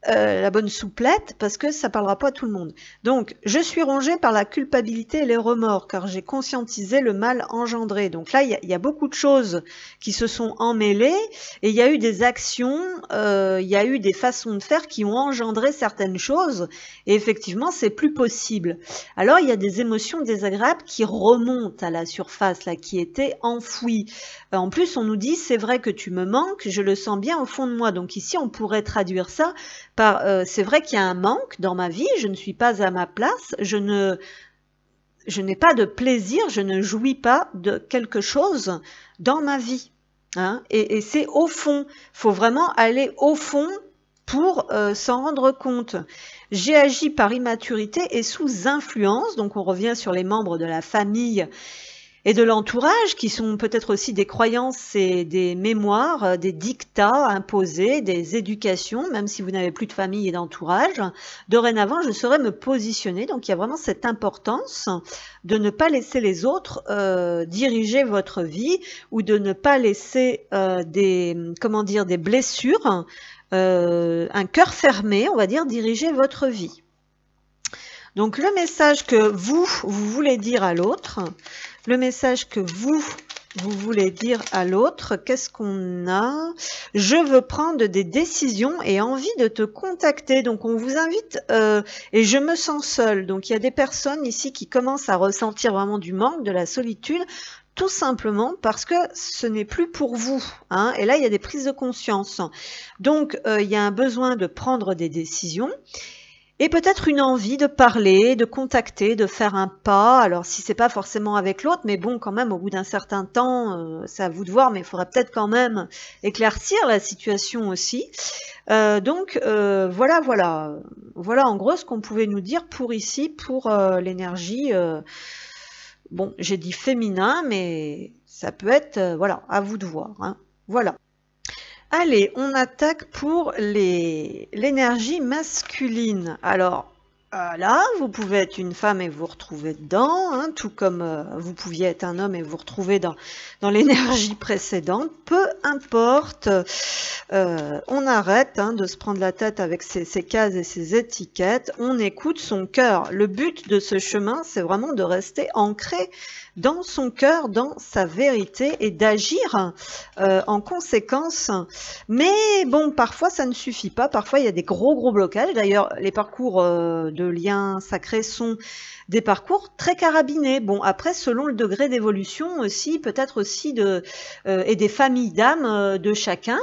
la bonne souplette, parce que ça parlera pas à tout le monde. Donc, je suis rongée par la culpabilité et les remords, car j'ai conscientisé le mal engendré. Donc là, il y a beaucoup de choses qui se sont emmêlées, et il y a eu des actions, il y a eu des façons de faire qui ont engendré certaines choses, et effectivement, c'est plus possible. Alors, il y a des émotions désagréables qui remontent à la surface, là, qui étaient enfouies. En plus, on nous dit, c'est vrai que tu me manques, je le sens bien au fond de moi. Donc ici, on pourrait traduire ça par c'est vrai qu'il y a un manque dans ma vie, je ne suis pas à ma place, je n'ai pas de plaisir, je ne jouis pas de quelque chose dans ma vie. Hein, et c'est au fond, il faut vraiment aller au fond pour s'en rendre compte. J'ai agi par immaturité et sous influence, donc on revient sur les membres de la famille et de l'entourage, qui sont peut-être aussi des croyances et des mémoires, des dictats imposés, des éducations, même si vous n'avez plus de famille et d'entourage. Dorénavant, je saurais me positionner. Donc, il y a vraiment cette importance de ne pas laisser les autres diriger votre vie, ou de ne pas laisser des blessures, un cœur fermé, on va dire, diriger votre vie. Donc, le message que vous voulez dire à l'autre, le message que vous voulez dire à l'autre, qu'est-ce qu'on a? Je veux prendre des décisions et envie de te contacter. Donc, on vous invite, et je me sens seule. Donc, il y a des personnes ici qui commencent à ressentir vraiment du manque, de la solitude, tout simplement parce que ce n'est plus pour vous. Hein, et là, il y a des prises de conscience. Donc, il y a un besoin de prendre des décisions. Et peut-être une envie de parler, de contacter, de faire un pas. Alors si c'est pas forcément avec l'autre, mais bon, quand même, au bout d'un certain temps, c'est à vous de voir, mais il faudrait peut-être quand même éclaircir la situation aussi. Donc voilà en gros ce qu'on pouvait nous dire pour ici, pour l'énergie. Bon, j'ai dit féminin, mais ça peut être, voilà, à vous de voir. Hein, voilà. Allez, on attaque pour l'énergie masculine. Alors, là, vous pouvez être une femme et vous retrouver dedans, hein, tout comme vous pouviez être un homme et vous retrouver dans l'énergie précédente. Peu importe, on arrête de se prendre la tête avec ces cases et ces étiquettes. On écoute son cœur. Le but de ce chemin, c'est vraiment de rester ancré dans son cœur, dans sa vérité et d'agir en conséquence. Mais bon, parfois ça ne suffit pas, parfois il y a des gros blocages. D'ailleurs, les parcours de liens sacrés sont des parcours très carabinés. Bon, après, selon le degré d'évolution aussi, peut-être aussi et des familles d'âmes de chacun,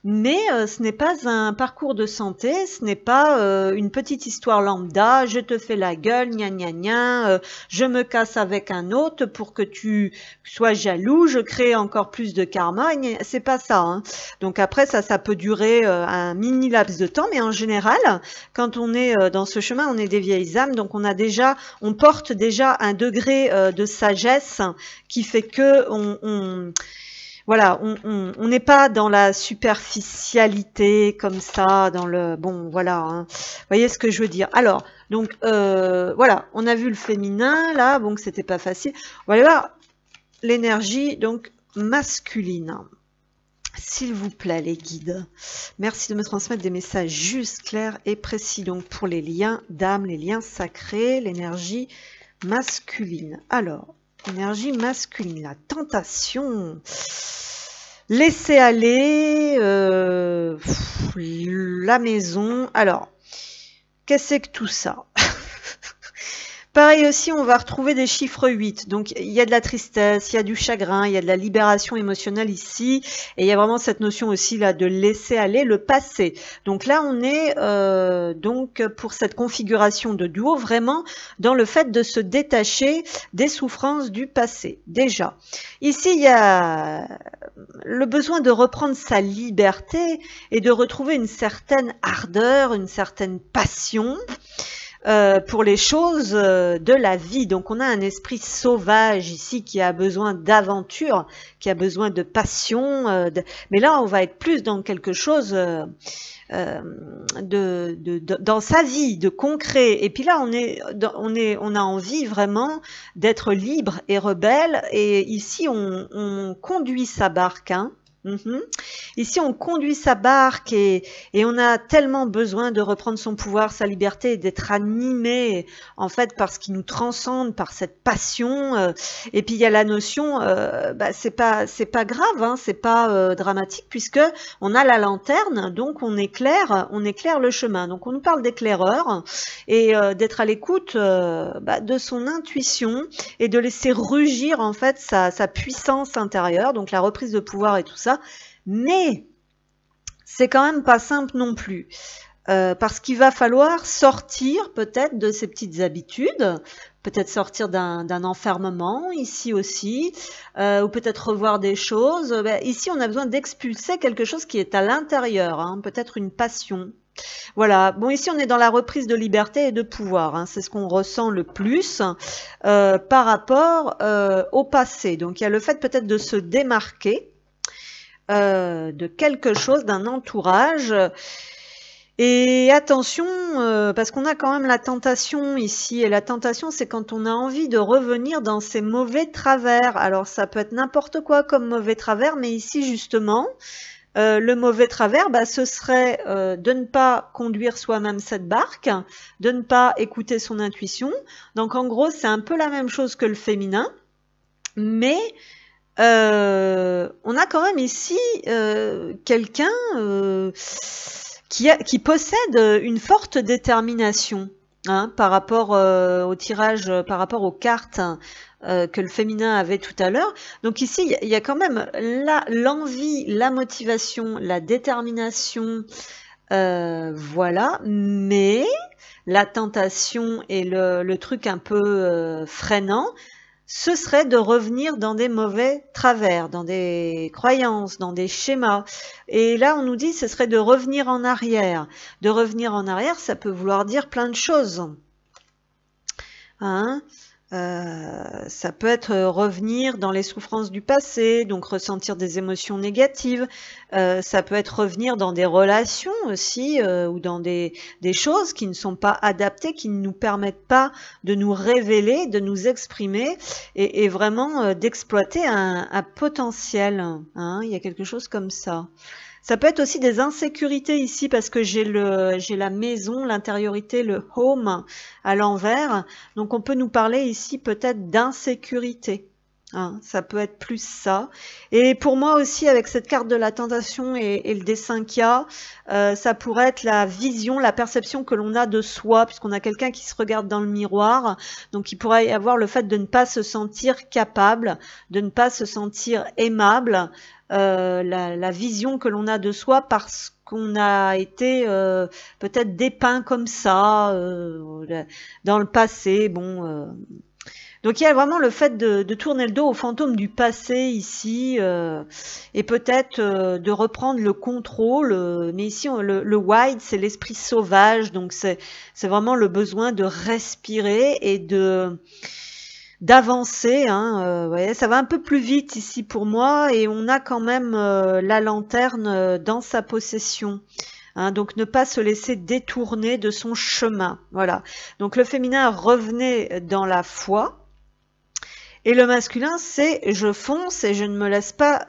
mais ce n'est pas un parcours de santé, ce n'est pas une petite histoire lambda, je te fais la gueule, gna gna gna, je me casse avec un autre pour que tu sois jaloux, je crée encore plus de karma, c'est pas ça. Hein. Donc après, ça peut durer un mini laps de temps, mais en général, quand on est dans ce chemin, on est des vieilles âmes, donc on porte déjà un degré de sagesse qui fait que voilà, on n'est pas dans la superficialité comme ça, dans le bon, voilà. Hein. Vous voyez ce que je veux dire. Alors, donc voilà, on a vu le féminin là, bon, que c'était pas facile. On va aller voir l'énergie donc masculine. S'il vous plaît, les guides, merci de me transmettre des messages justes, clairs et précis. Donc pour les liens d'âme, les liens sacrés, l'énergie masculine. Alors, énergie masculine, la tentation, laisser aller, la maison. Alors, qu'est-ce que c'est que tout ça? Pareil aussi, on va retrouver des chiffres 8. Donc, il y a de la tristesse, il y a du chagrin, il y a de la libération émotionnelle ici. Et il y a vraiment cette notion aussi là de laisser aller le passé. Donc là, on est donc pour cette configuration de duo, vraiment dans le fait de se détacher des souffrances du passé. Déjà, ici, il y a le besoin de reprendre sa liberté et de retrouver une certaine ardeur, une certaine passion. Pour les choses de la vie. Donc on a un esprit sauvage ici qui a besoin d'aventure, qui a besoin de passion. Mais là, on va être plus dans quelque chose dans sa vie, de concret. Et puis là, on a envie vraiment d'être libre et rebelle. Et ici, on conduit sa barque. Hein. Ici, on conduit sa barque et on a tellement besoin de reprendre son pouvoir, sa liberté, et d'être animé en fait par ce qui nous transcende, par cette passion. Et puis il y a la notion, c'est pas grave, hein, c'est pas dramatique puisque on a la lanterne, donc on éclaire le chemin. Donc on nous parle d'éclaireur et d'être à l'écoute de son intuition et de laisser rugir en fait sa puissance intérieure, donc la reprise de pouvoir et tout ça. Mais c'est quand même pas simple non plus, parce qu'il va falloir sortir peut-être de ces petites habitudes, peut-être sortir d'un enfermement ici aussi, ou peut-être revoir des choses. Ici, on a besoin d'expulser quelque chose qui est à l'intérieur, hein, peut-être une passion. Voilà, bon ici on est dans la reprise de liberté et de pouvoir, hein. C'est ce qu'on ressent le plus par rapport au passé. Donc il y a le fait peut-être de se démarquer de quelque chose, d'un entourage. Et attention, parce qu'on a quand même la tentation ici, et la tentation c'est quand on a envie de revenir dans ces mauvais travers. Alors ça peut être n'importe quoi comme mauvais travers, mais ici justement, le mauvais travers, ce serait de ne pas conduire soi-même cette barque, de ne pas écouter son intuition. Donc en gros, c'est un peu la même chose que le féminin, mais on a quand même ici quelqu'un qui possède une forte détermination, hein, par rapport au tirage, par rapport aux cartes que le féminin avait tout à l'heure. Donc ici, il y a quand même l'envie, la motivation, la détermination, voilà, mais la tentation et le truc un peu freinant, ce serait de revenir dans des mauvais travers, dans des croyances, dans des schémas. Et là, on nous dit ce serait de revenir en arrière. De revenir en arrière, ça peut vouloir dire plein de choses. hein. Ça peut être revenir dans les souffrances du passé, donc ressentir des émotions négatives. Ça peut être revenir dans des relations aussi, ou dans des choses qui ne sont pas adaptées, qui ne nous permettent pas de nous révéler, de nous exprimer et vraiment d'exploiter un potentiel, hein. Il y a quelque chose comme ça. Ça peut être aussi des insécurités ici parce que j'ai la maison, l'intériorité, le home à l'envers. Donc on peut nous parler ici peut-être d'insécurité. Hein, ça peut être plus ça. Et pour moi aussi, avec cette carte de la tentation et le D5K, ça pourrait être la vision, la perception que l'on a de soi, puisqu'on a quelqu'un qui se regarde dans le miroir. Donc il pourrait y avoir le fait de ne pas se sentir capable, de ne pas se sentir aimable. La vision que l'on a de soi parce qu'on a été peut-être dépeint comme ça dans le passé. Bon, donc il y a vraiment le fait de tourner le dos au fantôme du passé ici et peut-être de reprendre le contrôle. Mais ici, le wild, c'est l'esprit sauvage, donc c'est vraiment le besoin de respirer et d'avancer, hein, voyez, ça va un peu plus vite ici pour moi et on a quand même la lanterne dans sa possession. Hein, donc ne pas se laisser détourner de son chemin. Voilà. Donc le féminin revenait dans la foi. Et le masculin, c'est je fonce et je ne me laisse pas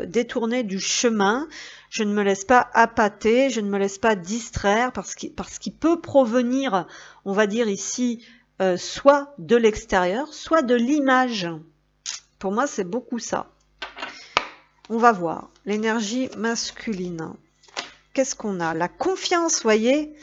détourner du chemin, je ne me laisse pas appâter, je ne me laisse pas distraire parce qu'il peut provenir, on va dire ici, soit de l'extérieur, soit de l'image. Pour moi, c'est beaucoup ça. On va voir l'énergie masculine. Qu'est-ce qu'on a? La confiance, voyez,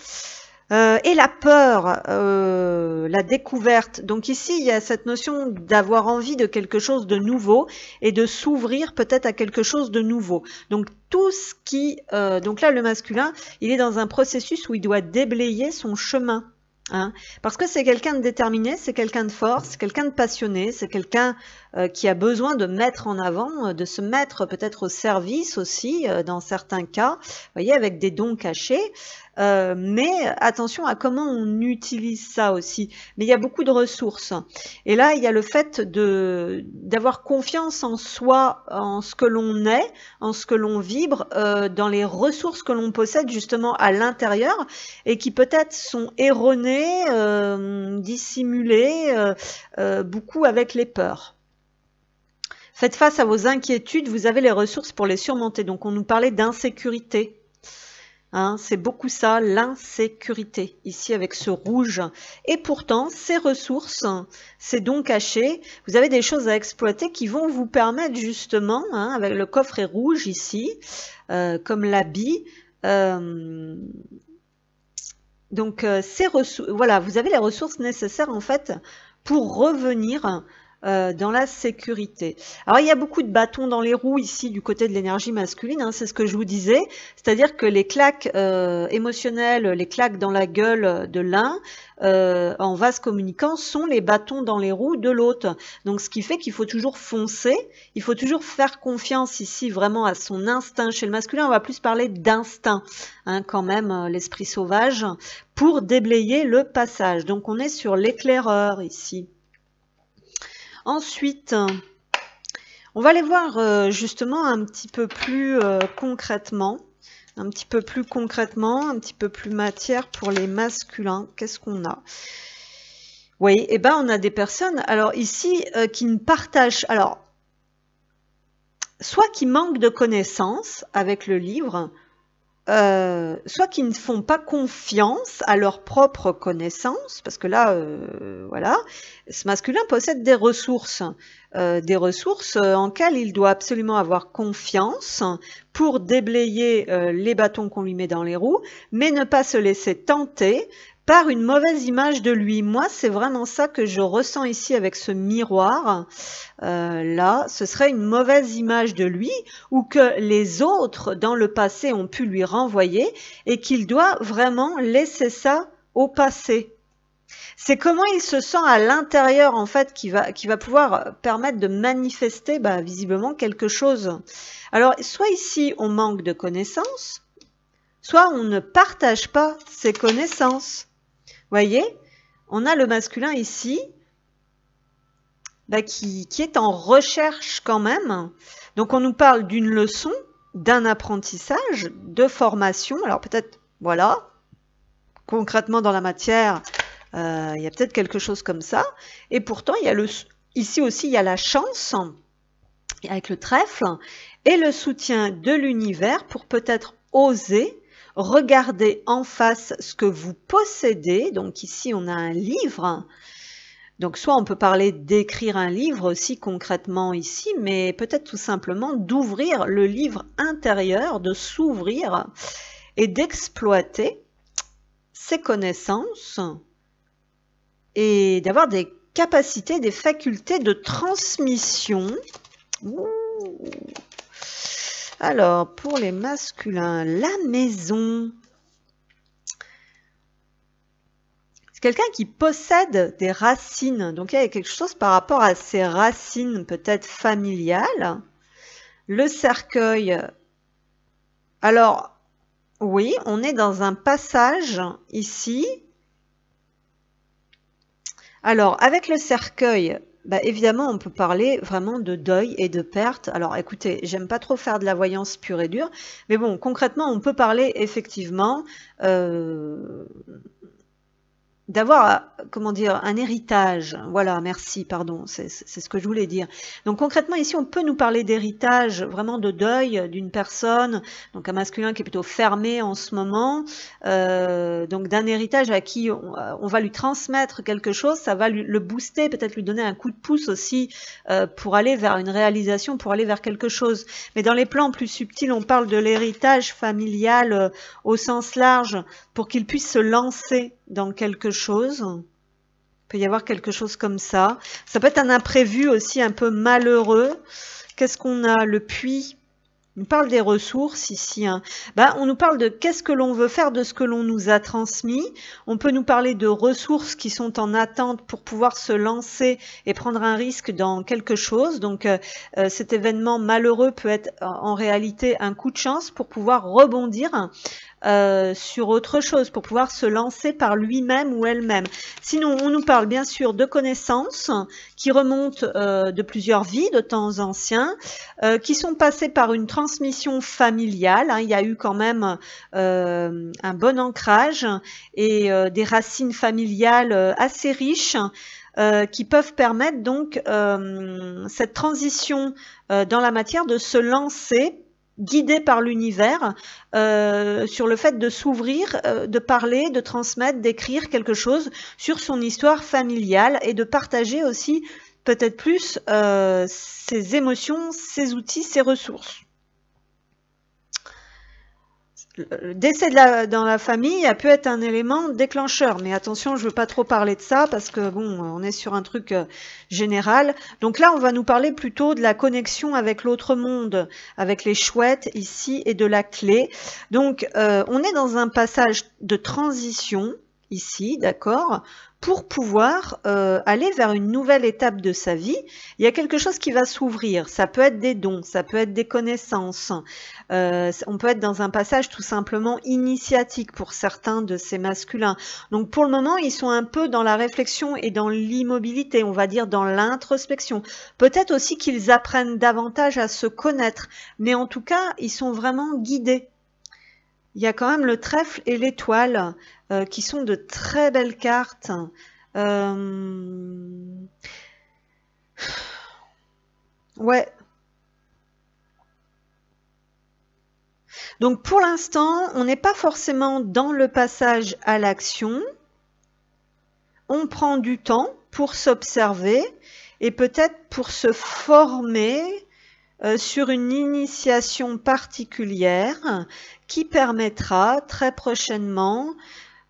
et la peur, la découverte. Donc ici, il y a cette notion d'avoir envie de quelque chose de nouveau et de s'ouvrir peut-être à quelque chose de nouveau. Donc tout ce qui... donc là, le masculin, il est dans un processus où il doit déblayer son chemin. Hein, parce que c'est quelqu'un de déterminé, c'est quelqu'un de fort, c'est quelqu'un de passionné, c'est quelqu'un qui a besoin de mettre en avant, de se mettre peut-être au service aussi dans certains cas, vous voyez, avec des dons cachés. Mais attention à comment on utilise ça aussi. Mais il y a beaucoup de ressources. Et là, il y a le fait d'avoir confiance en soi, en ce que l'on est, en ce que l'on vibre, dans les ressources que l'on possède justement à l'intérieur et qui peut-être sont erronées, dissimulées, beaucoup avec les peurs. Faites face à vos inquiétudes, vous avez les ressources pour les surmonter. Donc on nous parlait d'insécurité. Hein, c'est beaucoup ça, l'insécurité, ici avec ce rouge. Et pourtant, ces ressources, ces dons cachés, vous avez des choses à exploiter qui vont vous permettre justement, hein, avec le coffret rouge ici, comme l'habit. Donc, ces ressources, voilà, vous avez les ressources nécessaires en fait pour revenir dans la sécurité. Alors il y a beaucoup de bâtons dans les roues ici du côté de l'énergie masculine, hein, c'est ce que je vous disais, c'est-à-dire que les claques émotionnelles, les claques dans la gueule de l'un en vase communicant sont les bâtons dans les roues de l'autre. Donc ce qui fait qu'il faut toujours foncer, il faut toujours faire confiance ici vraiment à son instinct. Chez le masculin, on va plus parler d'instinct, hein, quand même, l'esprit sauvage, pour déblayer le passage. Donc on est sur l'éclaireur ici. Ensuite, on va aller voir justement un petit peu plus concrètement, un petit peu plus matière pour les masculins. Qu'est-ce qu'on a? Oui, eh ben on a des personnes, alors ici, qui ne partagent, alors, soit qui manquent de connaissances avec le livre, soit qui ne font pas confiance à leurs propres connaissances, parce que là, voilà, ce masculin possède des ressources en lesquelles il doit absolument avoir confiance pour déblayer les bâtons qu'on lui met dans les roues, mais ne pas se laisser tenter par une mauvaise image de lui. Moi, c'est vraiment ça que je ressens ici avec ce miroir. Là, ce serait une mauvaise image de lui ou que les autres dans le passé ont pu lui renvoyer et qu'il doit vraiment laisser ça au passé. C'est comment il se sent à l'intérieur en fait qui va pouvoir permettre de manifester visiblement quelque chose. Alors, soit ici on manque de connaissances, soit on ne partage pas ses connaissances. Voyez, on a le masculin ici qui est en recherche quand même. Donc on nous parle d'une leçon, d'un apprentissage, de formation. Alors peut-être, voilà, concrètement dans la matière, il y a peut-être quelque chose comme ça. Et pourtant, il y a ici aussi, il y a la chance avec le trèfle et le soutien de l'univers pour peut-être oser regarder en face ce que vous possédez. Donc ici, on a un livre. Donc soit on peut parler d'écrire un livre aussi concrètement ici, mais peut-être tout simplement d'ouvrir le livre intérieur, de s'ouvrir et d'exploiter ses connaissances et d'avoir des capacités, des facultés de transmission. Ouh. Alors, pour les masculins, la maison. Quelqu'un qui possède des racines, donc il y a quelque chose par rapport à ses racines peut-être familiales. Le cercueil, alors oui, on est dans un passage ici. Alors avec le cercueil, évidemment on peut parler vraiment de deuil et de perte. Alors écoutez, j'aime pas trop faire de la voyance pure et dure, mais bon, concrètement on peut parler effectivement d'avoir, comment dire, un héritage. Voilà, merci, pardon, c'est ce que je voulais dire. Donc concrètement, ici, on peut nous parler d'héritage, vraiment de deuil d'une personne, donc un masculin qui est plutôt fermé en ce moment, donc d'un héritage à qui on va lui transmettre quelque chose, ça va le booster, peut-être lui donner un coup de pouce aussi pour aller vers une réalisation, pour aller vers quelque chose. Mais dans les plans plus subtils, on parle de l'héritage familial au sens large, pour qu'il puisse se lancer dans quelque chose. Il peut y avoir quelque chose comme ça. Ça peut être un imprévu aussi un peu malheureux. Qu'est-ce qu'on a? Le puits. On parle des ressources ici. Hein. On nous parle de qu'est-ce que l'on veut faire de ce que l'on nous a transmis. On peut nous parler de ressources qui sont en attente pour pouvoir se lancer et prendre un risque dans quelque chose. Donc cet événement malheureux peut être en réalité un coup de chance pour pouvoir rebondir sur autre chose, pour pouvoir se lancer par lui-même ou elle-même. Sinon, on nous parle bien sûr de connaissances qui remontent de plusieurs vies, de temps anciens, qui sont passées par une transmission familiale. Hein. Il y a eu quand même un bon ancrage et des racines familiales assez riches qui peuvent permettre donc cette transition dans la matière de se lancer guidé par l'univers sur le fait de s'ouvrir, de parler, de transmettre, d'écrire quelque chose sur son histoire familiale et de partager aussi peut-être plus ses émotions, ses outils, ses ressources. Le décès dans la famille a pu être un élément déclencheur, mais attention, je ne veux pas trop parler de ça parce que bon, on est sur un truc général. Donc là, on va nous parler plutôt de la connexion avec l'autre monde, avec les chouettes ici et de la clé. Donc, on est dans un passage de transition ici, d'accord, pour pouvoir aller vers une nouvelle étape de sa vie. Il y a quelque chose qui va s'ouvrir. Ça peut être des dons, ça peut être des connaissances. On peut être dans un passage tout simplement initiatique pour certains de ces masculins. Donc pour le moment, ils sont un peu dans la réflexion et dans l'immobilité, on va dire dans l'introspection. Peut-être aussi qu'ils apprennent davantage à se connaître, mais en tout cas, ils sont vraiment guidés. Il y a quand même le trèfle et l'étoile qui sont de très belles cartes. Ouais. Donc pour l'instant, on n'est pas forcément dans le passage à l'action. On prend du temps pour s'observer et peut-être pour se former sur une initiation particulière qui permettra très prochainement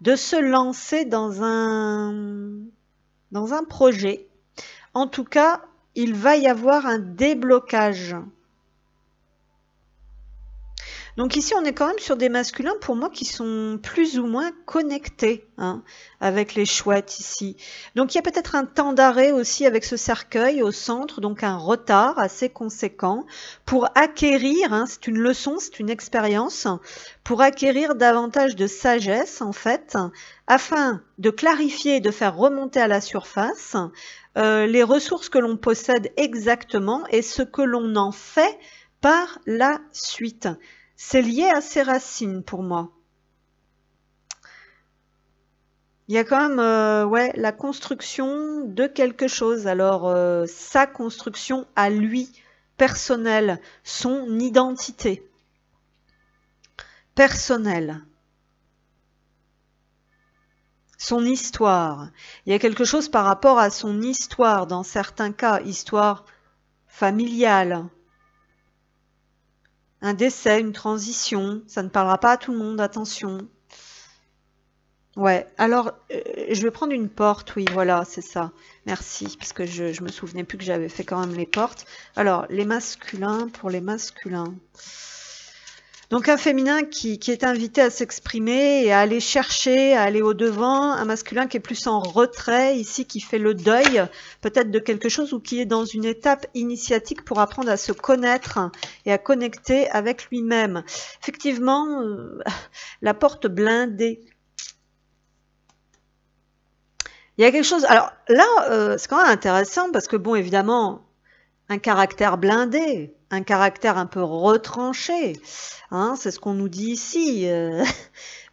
de se lancer dans un projet. En tout cas, il va y avoir un déblocage. Donc ici, on est quand même sur des masculins, pour moi, qui sont plus ou moins connectés, hein, avec les chouettes ici. Donc il y a peut-être un temps d'arrêt aussi avec ce cercueil au centre, donc un retard assez conséquent pour acquérir, hein, c'est une leçon, c'est une expérience, pour acquérir davantage de sagesse, en fait, afin de clarifier et de faire remonter à la surface les ressources que l'on possède exactement et ce que l'on en fait par la suite. C'est lié à ses racines pour moi. Il y a quand même ouais, la construction de quelque chose. Alors, sa construction à lui, personnelle, son identité personnelle, son histoire. Il y a quelque chose par rapport à son histoire, dans certains cas, histoire familiale. Un décès, une transition, ça ne parlera pas à tout le monde, attention. Ouais, alors je vais prendre une porte, oui, voilà, c'est ça. Merci, parce que je me souvenais plus que j'avais fait quand même les portes. Alors, les masculins, pour les masculins. Donc un féminin qui est invité à s'exprimer et à aller chercher, à aller au-devant, un masculin qui est plus en retrait, ici qui fait le deuil peut-être de quelque chose ou qui est dans une étape initiatique pour apprendre à se connaître et à connecter avec lui-même. Effectivement, la porte blindée. Il y a quelque chose, alors là, c'est quand même intéressant parce que bon, évidemment, un caractère blindé, un caractère un peu retranché, hein, c'est ce qu'on nous dit ici.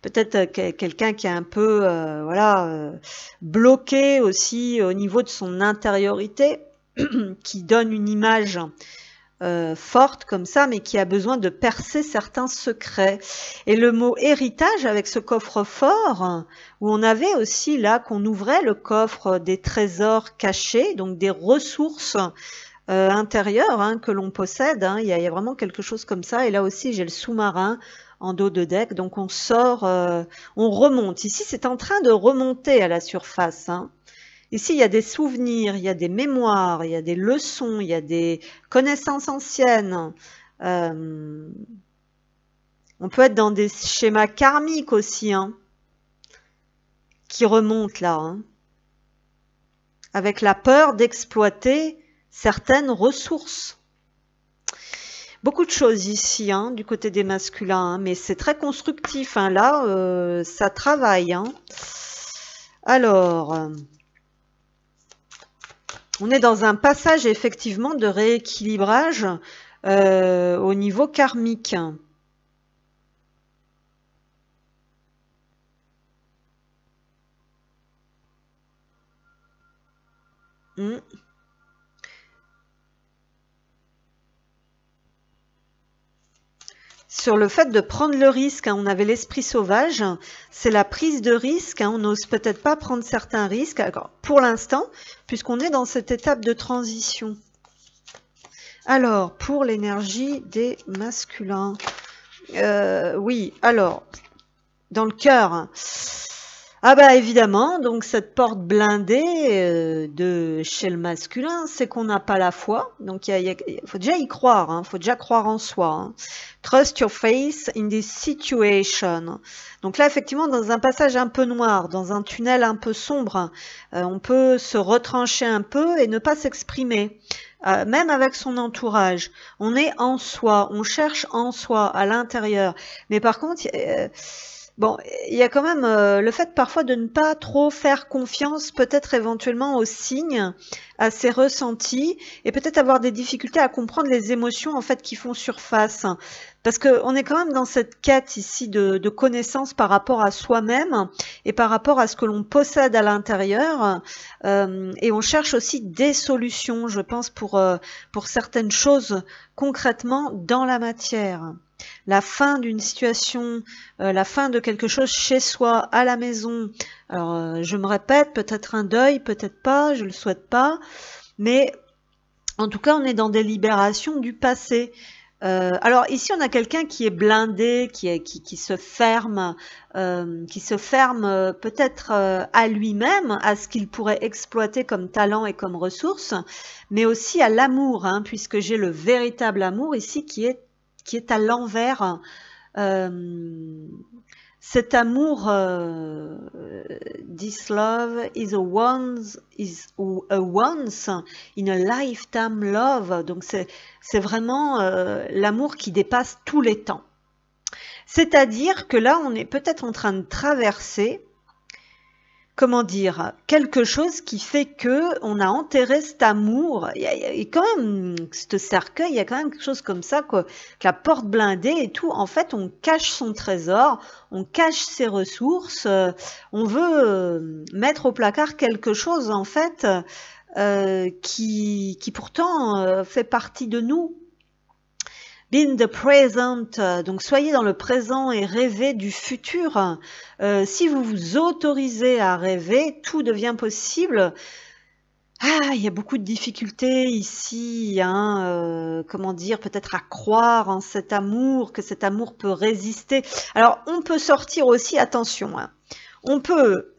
Peut-être quelqu'un qui est un peu voilà, bloqué aussi au niveau de son intériorité, qui donne une image forte comme ça, mais qui a besoin de percer certains secrets. Et le mot héritage avec ce coffre-fort, où on avait aussi là qu'on ouvrait le coffre des trésors cachés, donc des ressources intérieures, hein, que l'on possède, hein. Il y a vraiment quelque chose comme ça. Et là aussi, j'ai le sous-marin en dos de deck. Donc on sort, on remonte. Ici, c'est en train de remonter à la surface, hein. Ici, il y a des souvenirs, il y a des mémoires, il y a des leçons, il y a des connaissances anciennes. On peut être dans des schémas karmiques aussi, hein, qui remontent là, hein, avec la peur d'exploiter certaines ressources. Beaucoup de choses ici, hein, du côté des masculins, hein, mais c'est très constructif, hein, là, ça travaille, hein. Alors, on est dans un passage effectivement de rééquilibrage au niveau karmique. Sur le fait de prendre le risque, hein, on avait l'esprit sauvage, c'est la prise de risque, hein, on n'ose peut-être pas prendre certains risques, alors, pour l'instant, puisqu'on est dans cette étape de transition. Alors, pour l'énergie des masculins, oui, alors, dans le cœur, ah bah évidemment, donc cette porte blindée de chez le masculin, c'est qu'on n'a pas la foi. Donc il faut déjà y croire, hein, faut déjà croire en soi. Hein. Trust your faith in this situation. Donc là, effectivement, dans un passage un peu noir, dans un tunnel un peu sombre, on peut se retrancher un peu et ne pas s'exprimer. Même avec son entourage, on est en soi, on cherche en soi, à l'intérieur. Mais par contre, bon, il y a quand même le fait parfois de ne pas trop faire confiance, peut-être éventuellement aux signes, à ses ressentis, et peut-être avoir des difficultés à comprendre les émotions en fait qui font surface. Parce qu'on est quand même dans cette quête ici de connaissance par rapport à soi-même et par rapport à ce que l'on possède à l'intérieur. Et on cherche aussi des solutions, je pense, pour certaines choses concrètement dans la matière. La fin d'une situation, la fin de quelque chose chez soi, à la maison. Alors, je me répète, peut-être un deuil, peut-être pas, je le souhaite pas. Mais en tout cas, on est dans des libérations du passé. Alors ici, on a quelqu'un qui est blindé, qui se ferme peut-être à lui-même, à ce qu'il pourrait exploiter comme talent et comme ressource, mais aussi à l'amour, hein, puisque j'ai le véritable amour ici qui qui est à l'envers. Cet amour, this love is a once in a lifetime love. Donc c'est vraiment l'amour qui dépasse tous les temps. C'est-à-dire que là, on est peut-être en train de traverser, comment dire, quelque chose qui fait que on a enterré cet amour. Il y a quand même ce cercueil, il y a quand même quelque chose comme ça, quoi, que la porte blindée et tout. En fait, on cache son trésor, on cache ses ressources. On veut mettre au placard quelque chose, en fait, qui pourtant fait partie de nous. Be in the present, donc soyez dans le présent et rêvez du futur. Si vous vous autorisez à rêver, tout devient possible. Ah, il y a beaucoup de difficultés ici, hein, comment dire, peut-être à croire en cet amour, que cet amour peut résister. Alors, on peut sortir aussi, attention, hein, on peut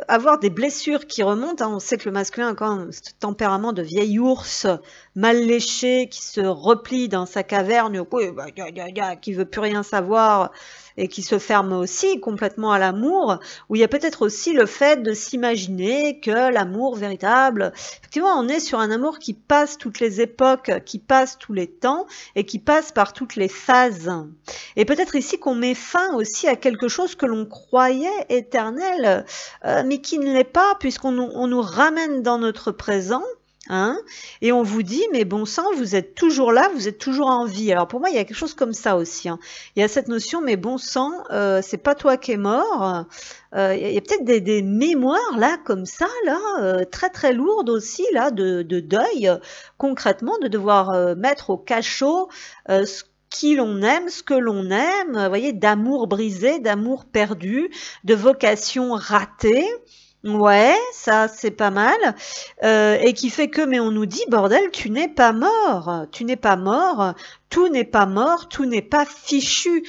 avoir des blessures qui remontent. Hein. On sait que le masculin a quand même ce tempérament de vieil ours mal léché qui se replie dans sa caverne, qui veut plus rien savoir et qui se ferme aussi complètement à l'amour, où il y a peut-être aussi le fait de s'imaginer que l'amour véritable, effectivement, on est sur un amour qui passe toutes les époques, qui passe tous les temps et qui passe par toutes les phases. Et peut-être ici qu'on met fin aussi à quelque chose que l'on croyait éternel, mais qui ne l'est pas, puisqu'on nous ramène dans notre présent. Hein, et on vous dit, mais bon sang, vous êtes toujours là, vous êtes toujours en vie. Alors pour moi, il y a quelque chose comme ça aussi. Hein. Il y a cette notion, mais bon sang, c'est pas toi qui es mort. Il y a peut-être des mémoires là, comme ça, là, très très lourdes aussi, là, de deuil, concrètement, de devoir mettre au cachot ce qui l'on aime, ce que l'on aime, vous voyez, d'amour brisé, d'amour perdu, de vocation ratée. Ouais, ça c'est pas mal, et qui fait que, mais on nous dit, bordel, tu n'es pas mort, tu n'es pas mort, tout n'est pas mort, tout n'est pas fichu,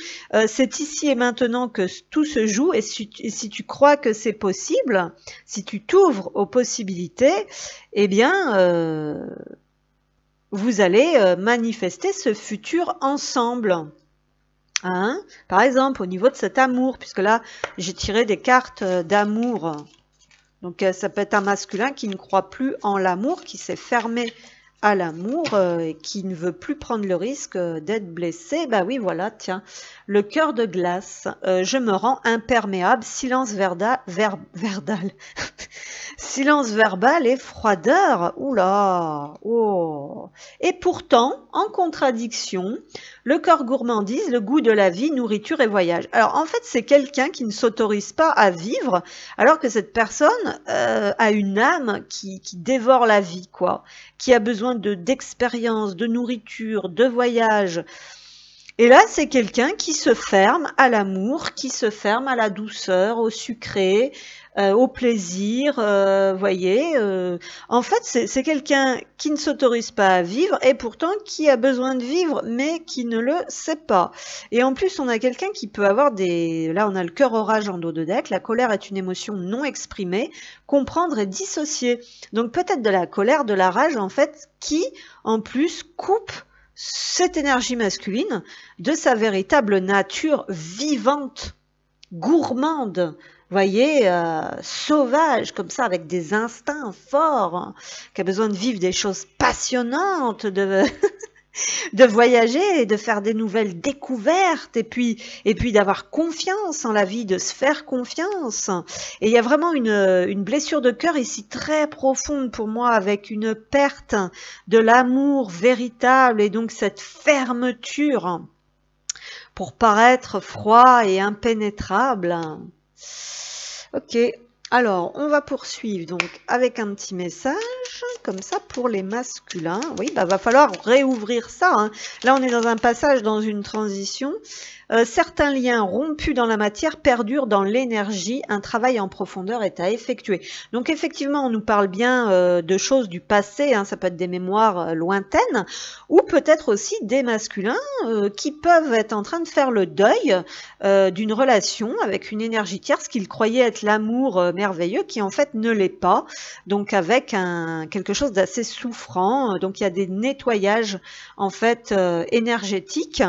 c'est ici et maintenant que tout se joue, et si tu crois que c'est possible, si tu t'ouvres aux possibilités, eh bien, vous allez manifester ce futur ensemble. Hein? Par exemple, au niveau de cet amour, puisque là, j'ai tiré des cartes d'amour. Donc ça peut être un masculin qui ne croit plus en l'amour, qui s'est fermé à l'amour et qui ne veut plus prendre le risque d'être blessé. Bah oui, voilà, tiens, le cœur de glace, je me rends imperméable, silence verdal, silence verbal et froideur. Oula, oh. Et pourtant, en contradiction, le cœur gourmandise, le goût de la vie, nourriture et voyage. Alors en fait, c'est quelqu'un qui ne s'autorise pas à vivre, alors que cette personne a une âme qui dévore la vie, quoi, qui a besoin d'expérience, de nourriture, de voyage. Et là, c'est quelqu'un qui se ferme à l'amour, qui se ferme à la douceur, au sucré, au plaisir, voyez. En fait, c'est quelqu'un qui ne s'autorise pas à vivre et pourtant qui a besoin de vivre, mais qui ne le sait pas. Et en plus, on a quelqu'un qui peut avoir des... Là, on a le cœur orage en dos de deck. La colère est une émotion non exprimée. Comprendre et dissocier. Donc peut-être de la colère, de la rage, en fait, qui, en plus, coupe cette énergie masculine de sa véritable nature vivante, gourmande, voyez, sauvage, comme ça, avec des instincts forts, hein, qui a besoin de vivre des choses passionnantes, de voyager, de faire des nouvelles découvertes, et puis d'avoir confiance en la vie, de se faire confiance. Et il y a vraiment une blessure de cœur ici très profonde pour moi, avec une perte de l'amour véritable, et donc cette fermeture pour paraître froid et impénétrable. Ok, alors on va poursuivre donc avec un petit message comme ça pour les masculins. Oui, bah va falloir réouvrir ça. Hein. Là, on est dans un passage, dans une transition. Certains liens rompus dans la matière perdurent dans l'énergie. Un travail en profondeur est à effectuer. Donc effectivement, on nous parle bien de choses du passé, hein, ça peut être des mémoires lointaines, ou peut-être aussi des masculins qui peuvent être en train de faire le deuil d'une relation avec une énergie tierce qu'ils croyaient être l'amour merveilleux, qui en fait ne l'est pas, donc avec quelque chose d'assez souffrant. Donc il y a des nettoyages en fait énergétiques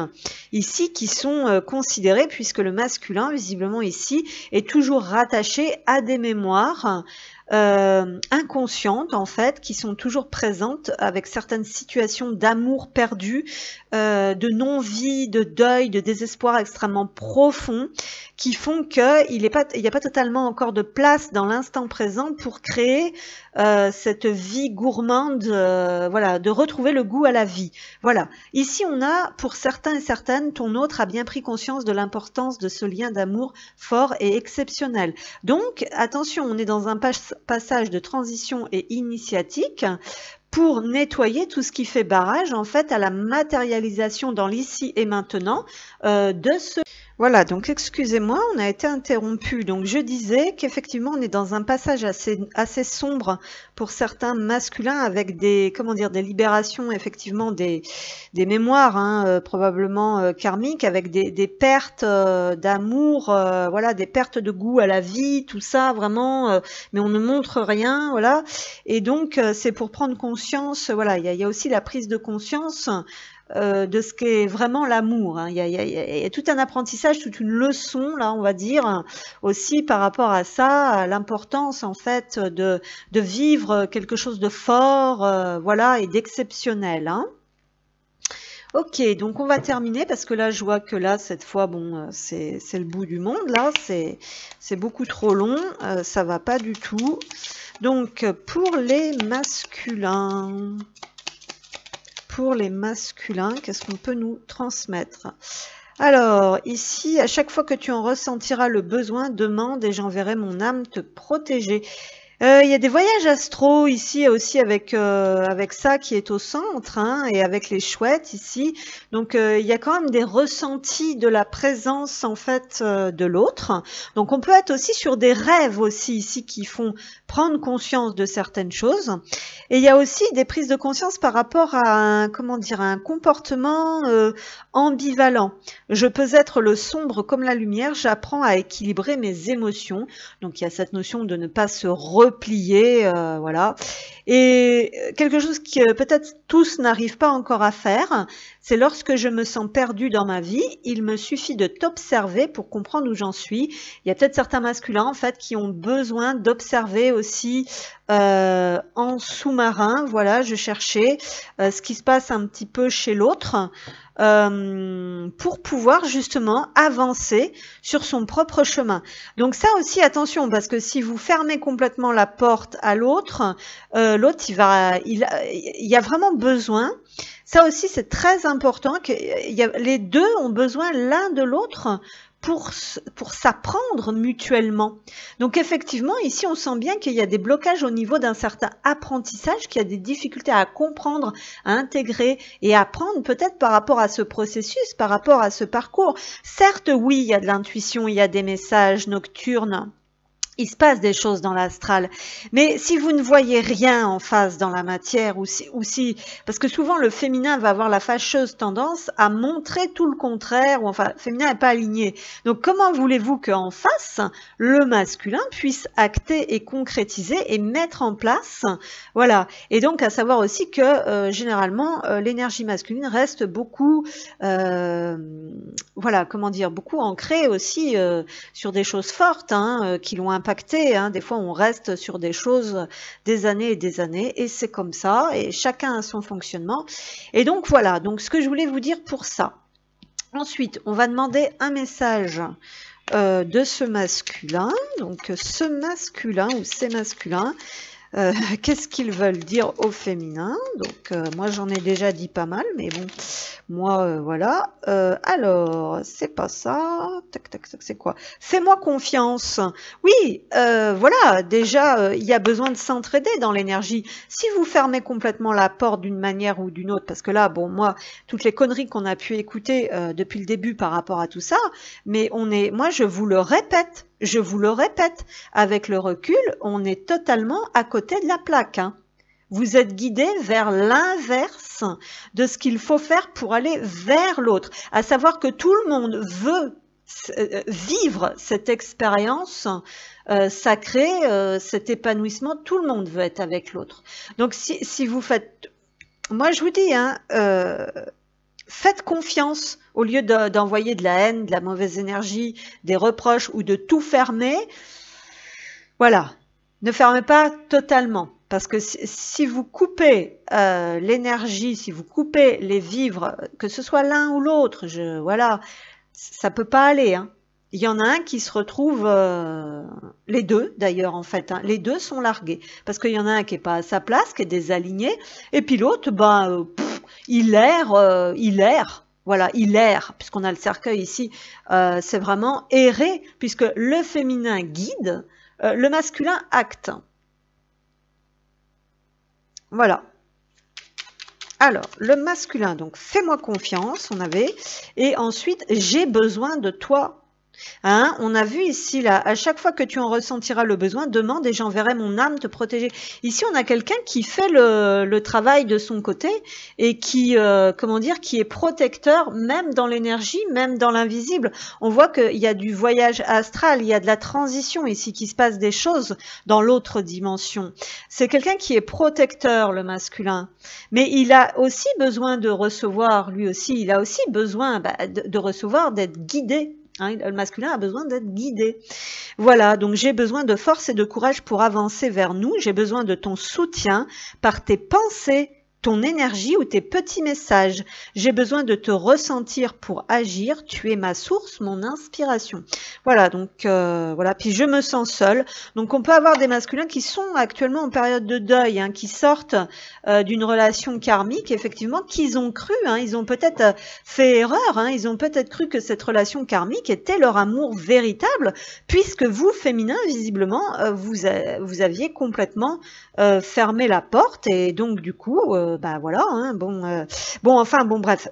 ici qui sont considérés, puisque le masculin visiblement ici est toujours rattaché à des mémoires inconscientes en fait, qui sont toujours présentes avec certaines situations d'amour perdu, de non-vie, de deuil, de désespoir extrêmement profond, qui font qu'il n'y a pas totalement encore de place dans l'instant présent pour créer cette vie gourmande, voilà, de retrouver le goût à la vie. Voilà. Ici, on a, pour certains et certaines, ton autre a bien pris conscience de l'importance de ce lien d'amour fort et exceptionnel. Donc, attention, on est dans un passage de transition et initiatique pour nettoyer tout ce qui fait barrage, en fait, à la matérialisation dans l'ici et maintenant de ce... Voilà, donc excusez-moi, on a été interrompu. Donc je disais qu'effectivement on est dans un passage assez sombre pour certains masculins, avec des, comment dire, des libérations, effectivement des mémoires, hein, probablement karmiques, avec des pertes d'amour, voilà, des pertes de goût à la vie, tout ça vraiment, mais on ne montre rien, voilà. Et donc c'est pour prendre conscience, voilà, il y a aussi la prise de conscience de ce qu'est vraiment l'amour. Hein. Il y a tout un apprentissage, toute une leçon, là, on va dire, aussi par rapport à ça, à l'importance, en fait, de vivre quelque chose de fort, voilà, et d'exceptionnel. Hein. Ok, donc on va terminer, parce que là, je vois que là, cette fois, bon, c'est le bout du monde, là, c'est beaucoup trop long, ça va pas du tout. Donc, pour les masculins... Pour les masculins, qu'est-ce qu'on peut nous transmettre? Alors, ici, à chaque fois que tu en ressentiras le besoin, demande et j'enverrai mon âme te protéger. Il y a des voyages astro ici aussi avec ça qui est au centre, hein, et avec les chouettes ici. Donc il y a quand même des ressentis de la présence en fait de l'autre. Donc on peut être aussi sur des rêves aussi ici qui font prendre conscience de certaines choses. Et il y a aussi des prises de conscience par rapport à un, comment dire, un comportement ambivalent. Je peux être le sombre comme la lumière, j'apprends à équilibrer mes émotions. Donc il y a cette notion de ne pas se replier, voilà. Et quelque chose que peut-être tous n'arrivent pas encore à faire, c'est lorsque je me sens perdue dans ma vie, il me suffit de t'observer pour comprendre où j'en suis. Il y a peut-être certains masculins en fait qui ont besoin d'observer aussi en sous-marin, voilà, je cherchais ce qui se passe un petit peu chez l'autre. Pour pouvoir justement avancer sur son propre chemin. Donc ça aussi, attention, parce que si vous fermez complètement la porte à l'autre, l'autre, il y a vraiment besoin. Ça aussi, c'est très important, que les deux ont besoin l'un de l'autre pour s'apprendre mutuellement. Donc effectivement, ici, on sent bien qu'il y a des blocages au niveau d'un certain apprentissage, qu'il y a des difficultés à comprendre, à intégrer et à apprendre peut-être par rapport à ce processus, par rapport à ce parcours. Certes, oui, il y a de l'intuition, il y a des messages nocturnes. Il se passe des choses dans l'astral, mais si vous ne voyez rien en face dans la matière, ou si, parce que souvent le féminin va avoir la fâcheuse tendance à montrer tout le contraire, ou enfin, le féminin n'est pas aligné. Donc, comment voulez-vous qu'en face, le masculin puisse acter et concrétiser et mettre en place, voilà. Et donc, à savoir aussi que généralement, l'énergie masculine reste beaucoup, voilà, comment dire, beaucoup ancrée aussi sur des choses fortes, hein, qui l'ont impacté. Hein. Des fois, on reste sur des choses des années et c'est comme ça, et chacun a son fonctionnement. Et donc, voilà, donc ce que je voulais vous dire pour ça. Ensuite, on va demander un message de ce masculin. Donc, ce masculin ou ces masculins, qu'est-ce qu'ils veulent dire au féminin? Donc, moi, j'en ai déjà dit pas mal, mais bon, Moi, voilà. Alors, c'est pas ça. Tac, tac, tac, c'est quoi? Fais-moi confiance. Oui, voilà, déjà, il y a besoin de s'entraider dans l'énergie. Si vous fermez complètement la porte d'une manière ou d'une autre, parce que là, bon, moi, toutes les conneries qu'on a pu écouter depuis le début par rapport à tout ça, mais moi, je vous le répète, avec le recul, on est totalement à côté de la plaque, hein. Vous êtes guidé vers l'inverse de ce qu'il faut faire pour aller vers l'autre. À savoir que tout le monde veut vivre cette expérience sacrée, cet épanouissement. Tout le monde veut être avec l'autre. Donc si vous faites... Moi je vous dis, hein, faites confiance au lieu d'envoyer de la haine, de la mauvaise énergie, des reproches ou de tout fermer. Voilà, ne fermez pas totalement. Parce que si vous coupez l'énergie, si vous coupez les vivres, que ce soit l'un ou l'autre, voilà, ça peut pas aller, hein. Il y en a un qui se retrouve, les deux d'ailleurs en fait, hein, les deux sont largués. Parce qu'il y en a un qui est pas à sa place, qui est désaligné, et puis l'autre, il erre. Voilà, il erre, puisqu'on a le cercueil ici, c'est vraiment errer, puisque le féminin guide, le masculin acte. Voilà. Alors, le masculin, donc fais-moi confiance, on avait. Et ensuite, j'ai besoin de toi. Hein, on a vu ici, là, à chaque fois que tu en ressentiras le besoin, demande et j'enverrai mon âme te protéger. Ici, on a quelqu'un qui fait le travail de son côté et qui, comment dire, qui est protecteur même dans l'énergie, même dans l'invisible. On voit qu'il y a du voyage astral, il y a de la transition ici, qui se passe des choses dans l'autre dimension. C'est quelqu'un qui est protecteur, le masculin. Mais il a aussi besoin de recevoir, lui aussi, il a aussi besoin de recevoir, d'être guidé. Hein, le masculin a besoin d'être guidé. Voilà, donc j'ai besoin de force et de courage pour avancer vers nous. J'ai besoin de ton soutien par tes pensées, ton énergie ou tes petits messages. J'ai besoin de te ressentir pour agir. Tu es ma source, mon inspiration. Voilà, donc voilà. Puis je me sens seule. Donc on peut avoir des masculins qui sont actuellement en période de deuil, hein, qui sortent d'une relation karmique, effectivement, qu'ils ont cru. Hein, ils ont peut-être fait erreur. Hein, ils ont peut-être cru que cette relation karmique était leur amour véritable, puisque vous, féminin, visiblement, vous aviez complètement fermé la porte et donc du coup voilà, hein, bref,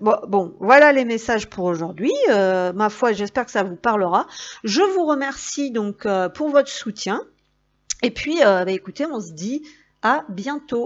voilà les messages pour aujourd'hui. Ma foi, j'espère que ça vous parlera. Je vous remercie donc pour votre soutien et puis écoutez, on se dit à bientôt.